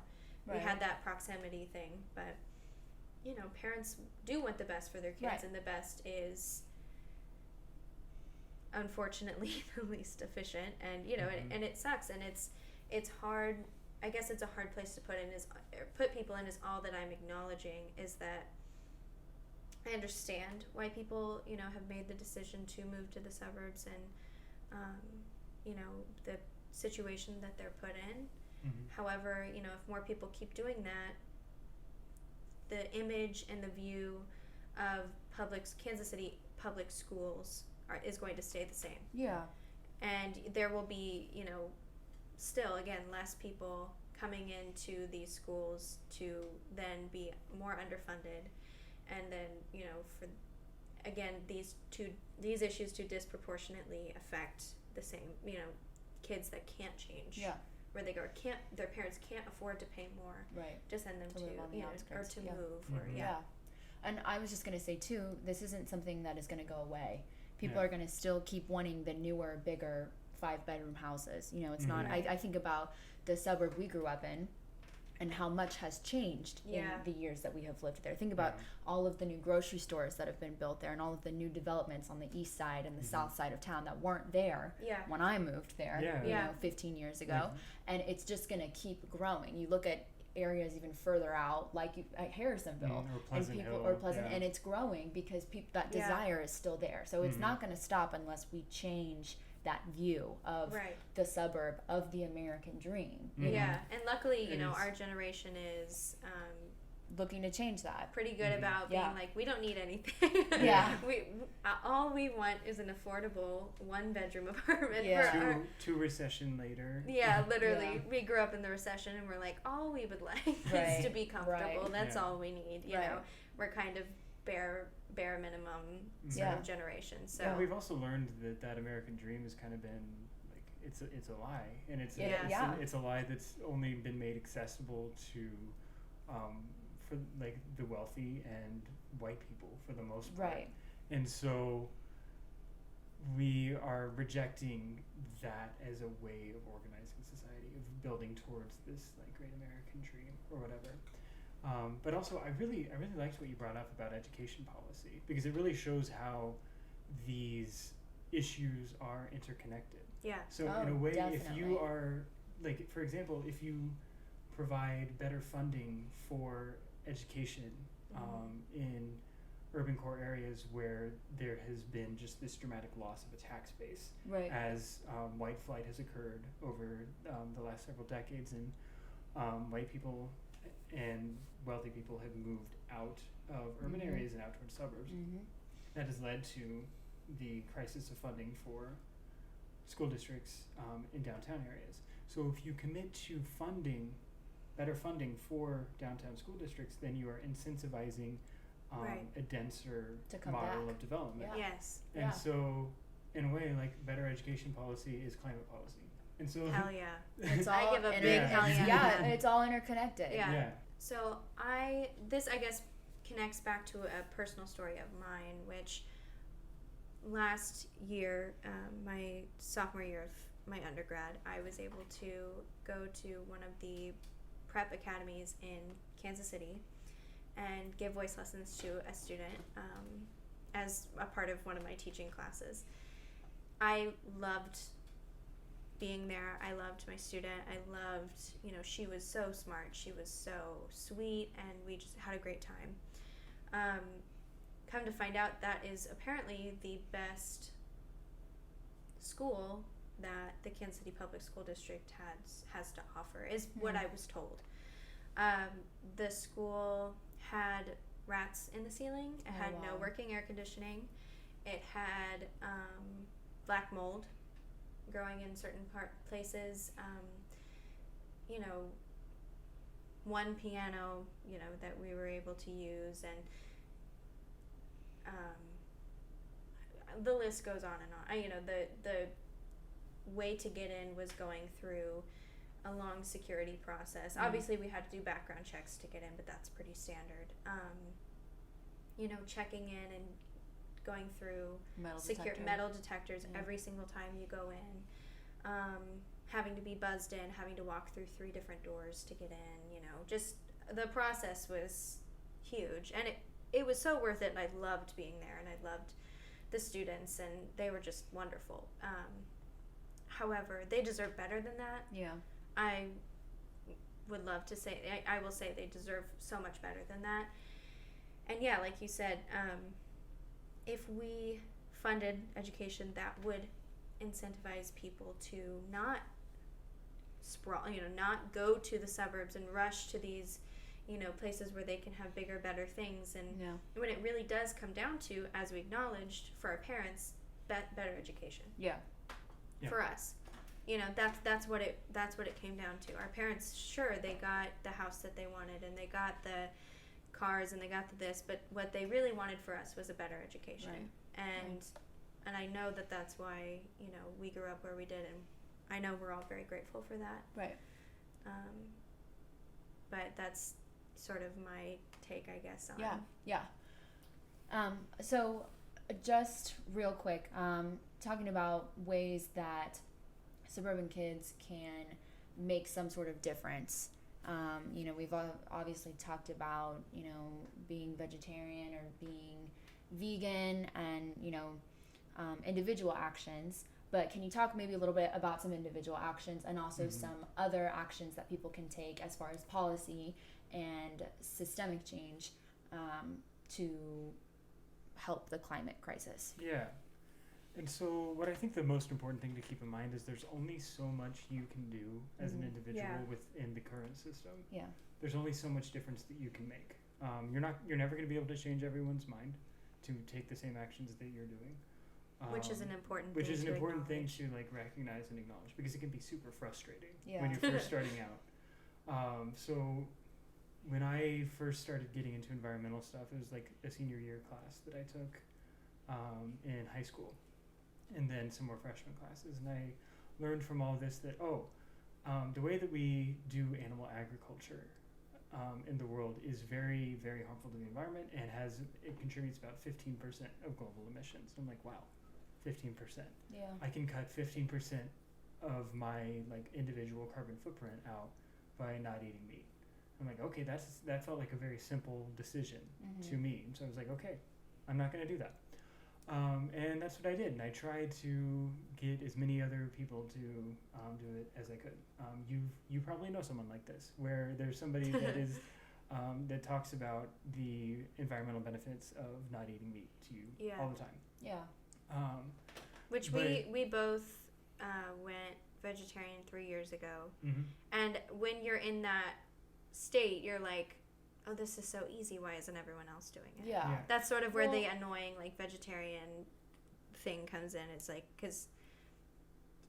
we Right. had that proximity thing. But, you know, parents do want the best for their kids, Right. and the best is unfortunately the least efficient, and you know, and it sucks, and it's hard. I guess it's a hard place to put people in, is all that I'm acknowledging, is that I understand why people, you know, have made the decision to move to the suburbs, and you know, the situation that they're put in. However, you know, if more people keep doing that, the image and the view of Kansas City public schools is going to stay the same. Yeah. And there will be, you know, still, again, less people coming into these schools to then be more underfunded. And then, you know, for, again, these issues to disproportionately affect the same, you know, kids that can't change. Yeah. Where they go, their parents can't afford to pay more Right. to send them To live on the you know, or outskirts, to yeah. move, or Yeah. And I was just going to say, too, this isn't something that is going to go away. People Yeah. are going to still keep wanting the newer, bigger 5-bedroom houses. You know, it's not, Right. I think about the suburb we grew up in and how much has changed Yeah. in the years that we have lived there. Think about all of the new grocery stores that have been built there and all of the new developments on the east side and the south side of town that weren't there Yeah. when I moved there, Yeah. you Yeah. know, 15 years ago. And it's just going to keep growing. You look at areas even further out, like at Harrisonville, Or Pleasant and Hill, or Pleasant, yeah. and it's growing because that Yeah. desire is still there. So it's not going to stop unless we change that view of Right. the suburb, of the American dream. Yeah, and luckily, you It know, is. our generation is Looking to change that. pretty good about being Yeah. like, we don't need anything. Yeah. All we want is an affordable 1-bedroom apartment. Yeah. For our, Two recession later. yeah, literally. Yeah. We grew up in the recession, and we're like, all we would like Right. is to be comfortable. Right. That's Yeah. all we need. You Right. know, we're kind of bare minimum sort Yeah. of generation. So Yeah, we've also learned that American dream has kind of been like it's a lie, and it's Yeah. it's a lie that's only been made accessible to for like the wealthy and white people for the most part. Right. And so we are rejecting that as a way of organizing society, of building towards this like great American dream or whatever. But also, I really liked what you brought up about education policy, because it really shows how these issues are interconnected. yeah, So Oh, in a way, if definitely. you are like, for example, if you provide better funding for education in urban core areas where there has been just this dramatic loss of a tax base, Right. as white flight has occurred over the last several decades, and white people and wealthy people have moved out of urban areas and out towards suburbs. That has led to the crisis of funding for school districts in downtown areas. So if you commit to better funding for downtown school districts, then you are incentivizing Right. a denser To come model back. of development. Yeah. yes, And Yeah. so, in a way, like, better education policy is climate policy. And so, hell yeah. It's I all give a big Yeah. hell yeah. Yeah, it's all interconnected. Yeah. yeah. So this I guess connects back to a personal story of mine, which last year, my sophomore year of my undergrad, I was able to go to one of the prep academies in Kansas City and give voice lessons to a student as a part of one of my teaching classes. I loved being there. I loved my student. I loved, you know, she was so smart. She was so sweet, and we just had a great time. Come to find out, that is apparently the best school that the Kansas City Public School District has to offer, is what I was told. The school had rats in the ceiling. It had no wow. working air conditioning. It had black mold growing in certain places. You know, one piano, you know, that we were able to use, and the list goes on and on. You know, the way to get in was going through a long security process. Obviously, we had to do background checks to get in, but that's pretty standard. You know, checking in and going through metal detectors every single time you go in. Having to be buzzed in, having to walk through 3 different doors to get in. You know, just the process was huge, and it was so worth it. And I loved being there, and I loved the students, and they were just wonderful. However, they deserve better than that. Yeah. I would love to say, I will say they deserve so much better than that. And yeah, like you said, if we funded education, that would incentivize people to not sprawl, you know, not go to the suburbs and rush to these, you know, places where they can have bigger, better things. And when it really does come down to, as we acknowledged, for our parents, better education. Yeah. For us, you know, that's what it came down to. Our parents, sure, they got the house that they wanted, and they got the cars, and they got this, but what they really wanted for us was a better education. Right. And I know that that's why, you know, we grew up where we did, and I know we're all very grateful for that. Right. But that's sort of my take, I guess, on. Yeah. So just real quick, talking about ways that suburban kids can make some sort of difference. You know, we've obviously talked about, you know, being vegetarian or being vegan and, you know, individual actions. But can you talk maybe a little bit about some individual actions and also some other actions that people can take as far as policy and systemic change to help the climate crisis? Yeah. And so what I think the most important thing to keep in mind is there's only so much you can do as an individual within the current system. Yeah. There's only so much difference that you can make. You're never going to be able to change everyone's mind to take the same actions that you're doing. Which is an important thing to like recognize and acknowledge, because it can be super frustrating Yeah. when you're first starting out. So when I first started getting into environmental stuff, it was like a senior year class that I took in high school, and then some more freshman classes. And I learned from all this that, the way that we do animal agriculture in the world is very, very harmful to the environment, and it contributes about 15% of global emissions. I'm like, wow, 15%. Yeah. I can cut 15% of my like individual carbon footprint out by not eating meat. I'm like, okay, that felt like a very simple decision to me. And so I was like, okay, I'm not going to do that. And that's what I did. And I tried to get as many other people to do it as I could. You probably know someone like this, where there's somebody that is that talks about the environmental benefits of not eating meat to you all the time. Yeah. Which we both went vegetarian 3 years ago. And when you're in that state, you're like, oh, this is so easy. Why isn't everyone else doing it? Yeah. That's sort of where the annoying, like, vegetarian thing comes in. It's like, because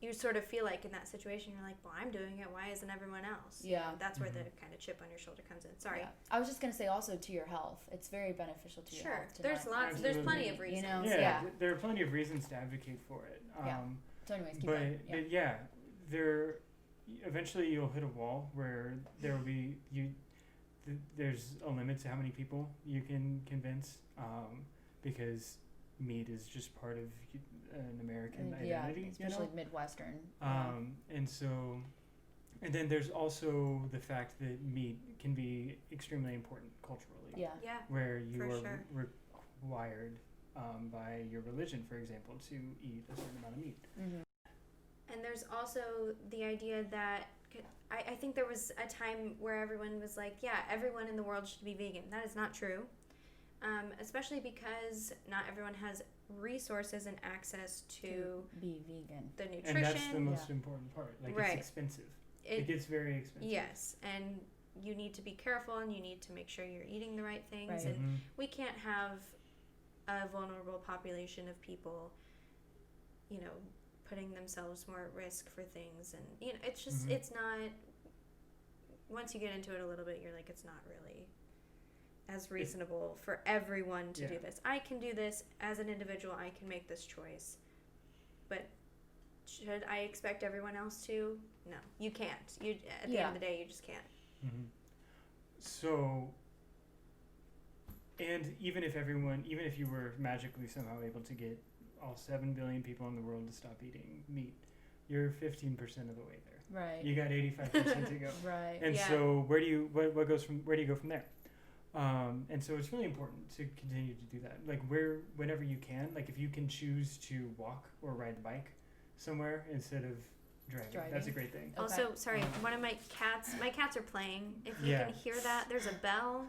you sort of feel like in that situation, you're like, well, I'm doing it. Why isn't everyone else? Yeah. You know, that's where the kind of chip on your shoulder comes in. Sorry. Yeah. I was just going to say also to your health. It's very beneficial to your health. Sure. There's plenty of reasons. You know? Yeah. There are plenty of reasons to advocate for it. So anyways, keep going. But eventually you'll hit a wall where there will be there's a limit to how many people you can convince, because meat is just part of an American identity, especially Midwestern. And then there's also the fact that meat can be extremely important culturally. Where you are required by your religion, for example, to eat a certain amount of meat. And there's also the idea that I think there was a time where everyone was like, yeah, everyone in the world should be vegan. That is not true. Especially because not everyone has resources and access to be vegan. The nutrition. And that's the most important part. Like, it's expensive. It gets very expensive. Yes, and you need to be careful, and you need to make sure you're eating the right things. And we can't have a vulnerable population of people, you know, putting themselves more at risk for things. And, you know, it's just, it's not, once you get into it a little bit, you're like, it's not really as reasonable for everyone to do this. I can do this as an individual. I can make this choice. But should I expect everyone else to? No, you can't. You at the end of the day, you just can't. So, and even if you were magically somehow able to get all 7 billion people in the world to stop eating meat, you're 15% of the way there. Right. You got 85% to go. Right. And so where do you go from there? And so it's really important to continue to do that. Like whenever you can, like if you can choose to walk or ride a bike somewhere instead of driving. That's a great thing. Okay. Also, sorry, one of my cats are playing. If you can hear that, there's a bell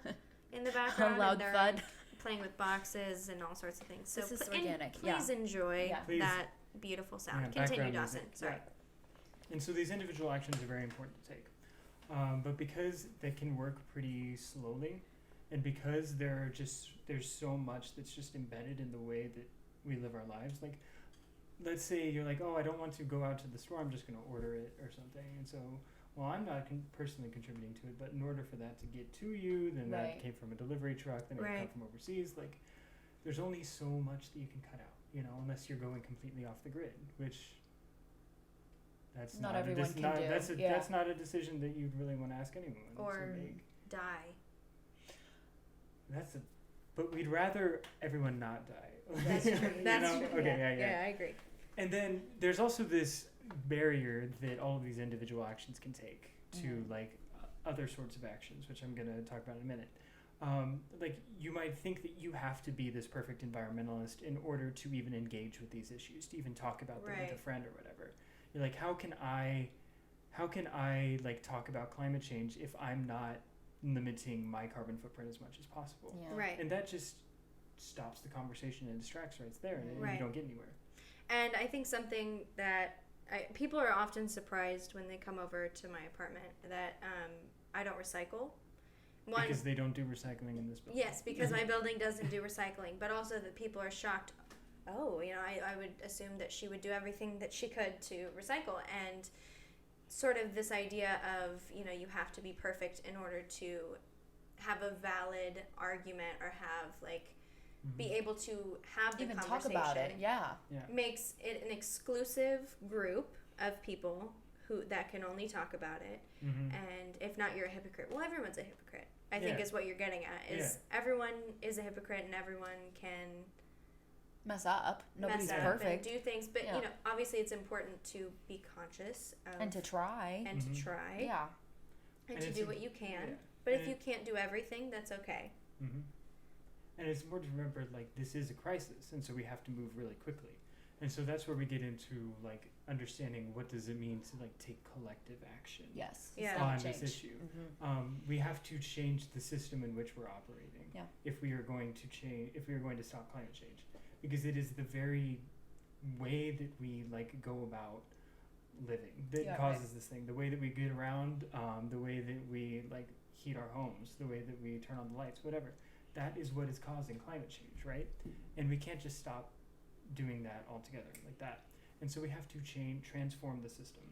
in the background. A loud and they're thud. playing with boxes and all sorts of things. So this is organic. Please enjoy Please. that beautiful sound. Yeah, Continue, background Dawson. music. Sorry. And so these individual actions are very important to take. But because they can work pretty slowly, and because there's so much that's just embedded in the way that we live our lives, like let's say you're like, oh, I don't want to go out to the store, I'm just going to order it or something. And so, well, I'm not personally contributing to it, but in order for that to get to you, then that came from a delivery truck, then it come from overseas. Like, there's only so much that you can cut out, you know, unless you're going completely off the grid, which that's not everyone can do. That's not a decision that you'd really want to ask anyone or to make. Die. But we'd rather everyone not die. That's true. That's true. Okay, yeah, I agree. And then there's also this barrier that all of these individual actions can take to like other sorts of actions, which I'm going to talk about in a minute. Like you might think that you have to be this perfect environmentalist in order to even engage with these issues, to even talk about them with a friend or whatever. You're like, how can I like talk about climate change if I'm not limiting my carbon footprint as much as possible? Yeah. Right. And that just stops the conversation and distracts right there, and you don't get anywhere. And I think something that people are often surprised when they come over to my apartment that I don't recycle. Because they don't do recycling in this building. Yes, because my building doesn't do recycling, but also that people are shocked. Oh, you know, I would assume that she would do everything that she could to recycle, and sort of this idea of, you know, you have to be perfect in order to have a valid argument or have like be able to have the even conversation. talk about it. Yeah. Makes it an exclusive group of people that can only talk about it. And if not, you're a hypocrite. Well, everyone's a hypocrite, I think is what you're getting at, is everyone is a hypocrite and everyone can mess up. Nobody's mess up perfect. and do things, but you know, obviously it's important to be conscious of and to try. and to try. Yeah. And to do what you can. But if you can't do everything, that's okay. And it's important to remember, like, this is a crisis, and so we have to move really quickly. And so that's where we get into, like, understanding what does it mean to, like, take collective action on this issue. We have to change the system in which we're operating if we are going to stop climate change. Because it is the very way that we, like, go about living that causes this thing. The way that we get around, the way that we, like, heat our homes, the way that we turn on the lights, whatever. That is what is causing climate change, right? And we can't just stop doing that altogether like that. And so we have to transform the system.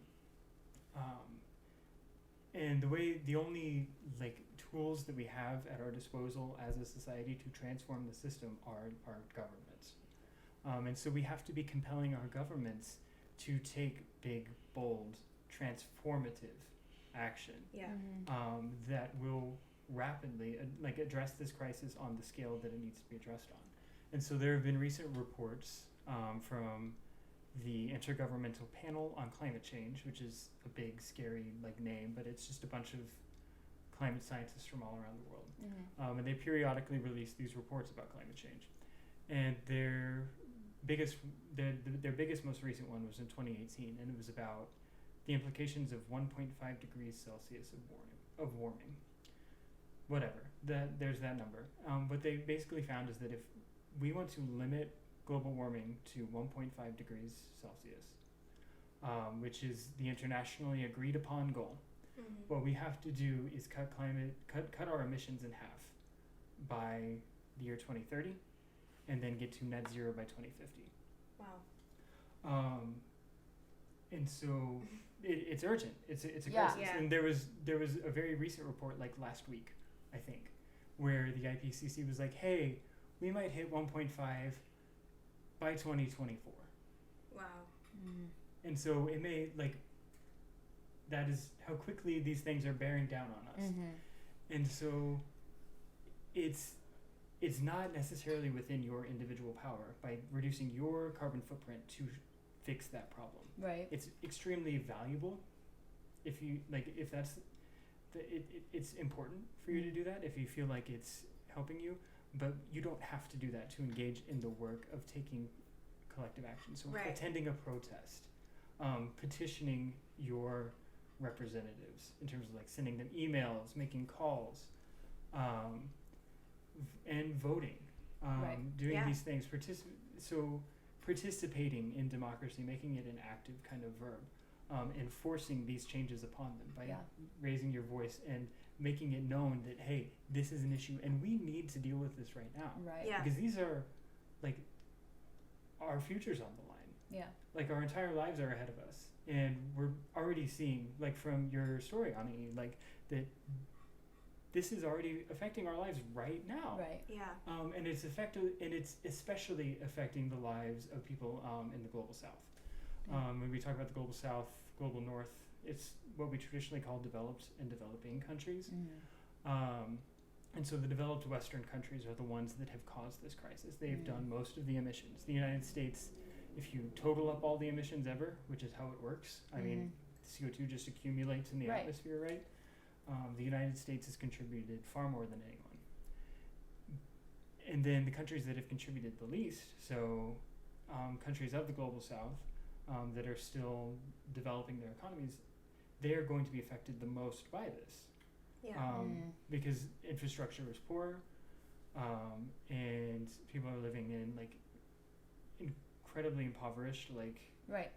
And the only like tools that we have at our disposal as a society to transform the system are our governments. And so we have to be compelling our governments to take big, bold, transformative action that will rapidly address this crisis on the scale that it needs to be addressed on. And so there have been recent reports from the Intergovernmental Panel on Climate Change, which is a big, scary name, but it's just a bunch of climate scientists from all around the world. And they periodically release these reports about climate change. And their biggest, most recent one was in 2018, and it was about the implications of 1.5 degrees Celsius of warming. Whatever, there's that number. What they basically found is that if we want to limit global warming to 1.5 degrees Celsius, which is the internationally agreed upon goal, what we have to do is cut our emissions in half by the year 2030, and then get to net zero by 2050. Wow. And so it's urgent. It's a Yeah. crisis. Yeah. And there was a very recent report, like last week, I think, where the IPCC was like, hey, we might hit 1.5 by 2024. Wow. And so it may, like, that is how quickly these things are bearing down on us. And so it's not necessarily within your individual power by reducing your carbon footprint to fix that problem. Right. It's extremely valuable if you, like, if that's it's important for you to do that if you feel like it's helping you, but you don't have to do that to engage in the work of taking collective action. So Right. attending a protest, petitioning your representatives in terms of like sending them emails, making calls, and voting, Right. doing Yeah. these things, participating in democracy, making it an active kind of verb, and forcing these changes upon them by raising your voice and making it known that, hey, this is an issue and we need to deal with this right now. Right. Yeah. Because these are, like, our future's on the line. Yeah. Like, our entire lives are ahead of us. And we're already seeing, like, from your story, Anahi, like, that this is already affecting our lives right now. Right. Yeah. And it's especially affecting the lives of people in the global south. When we talk about the global south, global north, it's what we traditionally call developed and developing countries. And so the developed Western countries are the ones that have caused this crisis. They've done most of the emissions. The United States, if you total up all the emissions ever, which is how it works, I mean, CO2 just accumulates in the atmosphere, right? The United States has contributed far more than anyone. And then the countries that have contributed the least, so countries of the global south that are still developing their economies, they are going to be affected the most by this. Yeah. Because infrastructure is poor, and people are living in, like, incredibly impoverished, like, Right.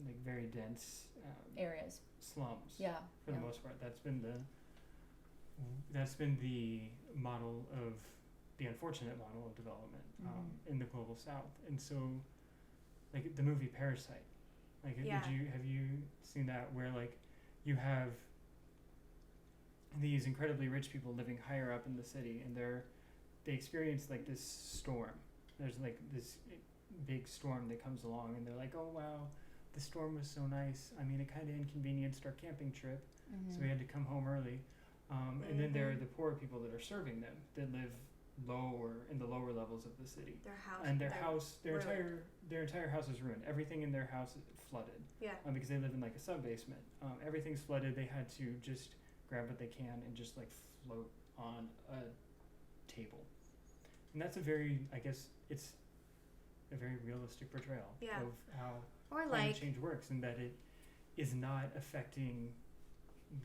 like very dense Areas. slums. Yeah. For the most part, that's been the model of the unfortunate model of development in the global south. And so, like, the movie Parasite, like, have you seen that, where, like, you have these incredibly rich people living higher up in the city, and they experience, like, this storm. There's, like, this big storm that comes along, and they're like, oh wow, the storm was so nice. I mean, it kind of inconvenienced our camping trip, so we had to come home early. And then there are the poor people that are serving them, that live in the lower levels of the city. Their entire house is ruined. Everything in their house is flooded. Yeah. Because they live in, like, a sub-basement. Everything's flooded. They had to just grab what they can and just, like, float on a table. And that's it's a very realistic portrayal of how Or climate like change works, and that it is not affecting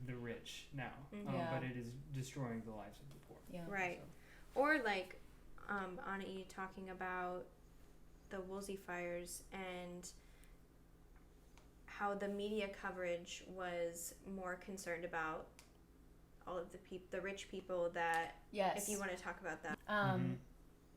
the rich now, but it is destroying the lives of the poor. Yeah. Right. So. Or like Anahi talking about the Woolsey fires and how the media coverage was more concerned about all of the rich people that. Yes. If you want to talk about that.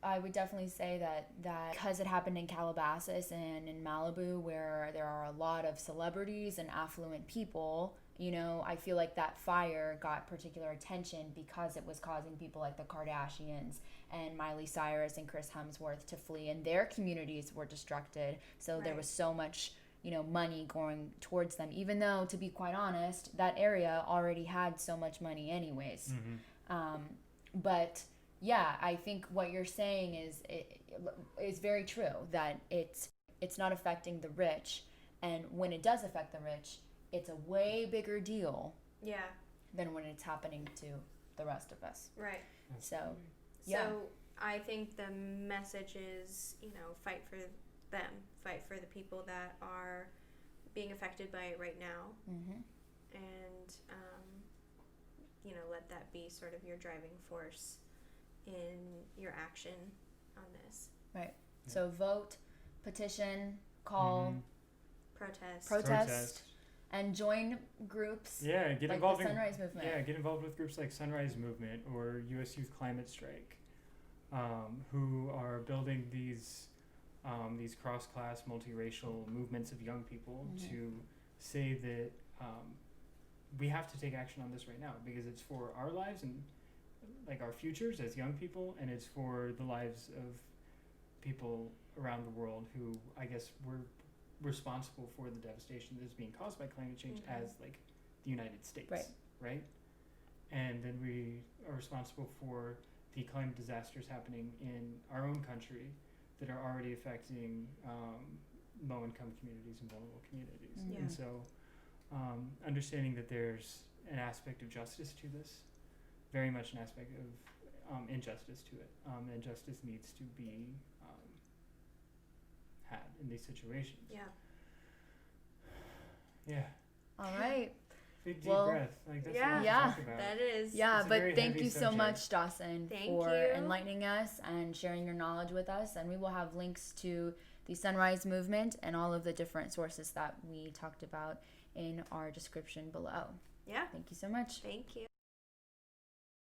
I would definitely say that because it happened in Calabasas and in Malibu, where there are a lot of celebrities and affluent people, you know, I feel like that fire got particular attention because it was causing people like the Kardashians and Miley Cyrus and Chris Hemsworth to flee, and their communities were destructed. So there was so much, you know, money going towards them, even though, to be quite honest, that area already had so much money anyways. But yeah, I think what you're saying is very true, that it's not affecting the rich, and when it does affect the rich, it's a way bigger deal than when it's happening to the rest of us. Right. So I think the message is, you know, fight for them, fight for the people that are being affected by it right now, and you know, let that be sort of your driving force in your action on this. Right. So vote, petition, call, protest, and join groups. Yeah, get like involved the Sunrise Movement. Yeah, get involved with groups like Sunrise Movement or U.S. Youth Climate Strike. who are building these cross-class, multiracial movements of young people to say that we have to take action on this right now because it's for our lives and like our futures as young people, and it's for the lives of people around the world who I guess we're responsible for the devastation that is being caused by climate change as like the United States, right? And then we are responsible for the climate disasters happening in our own country that are already affecting low-income communities and vulnerable communities. And so understanding that there's an aspect of justice to this, very much an aspect of injustice to it, and justice needs to be had in these situations. All right. Big deep breath. Like that's what we talk about. That is. Yeah, It's a but very thank heavy you so subject. much, Dawson, Thank for you. enlightening us and sharing your knowledge with us. And we will have links to the Sunrise Movement and all of the different sources that we talked about in our description below. Yeah. Thank you so much. Thank you.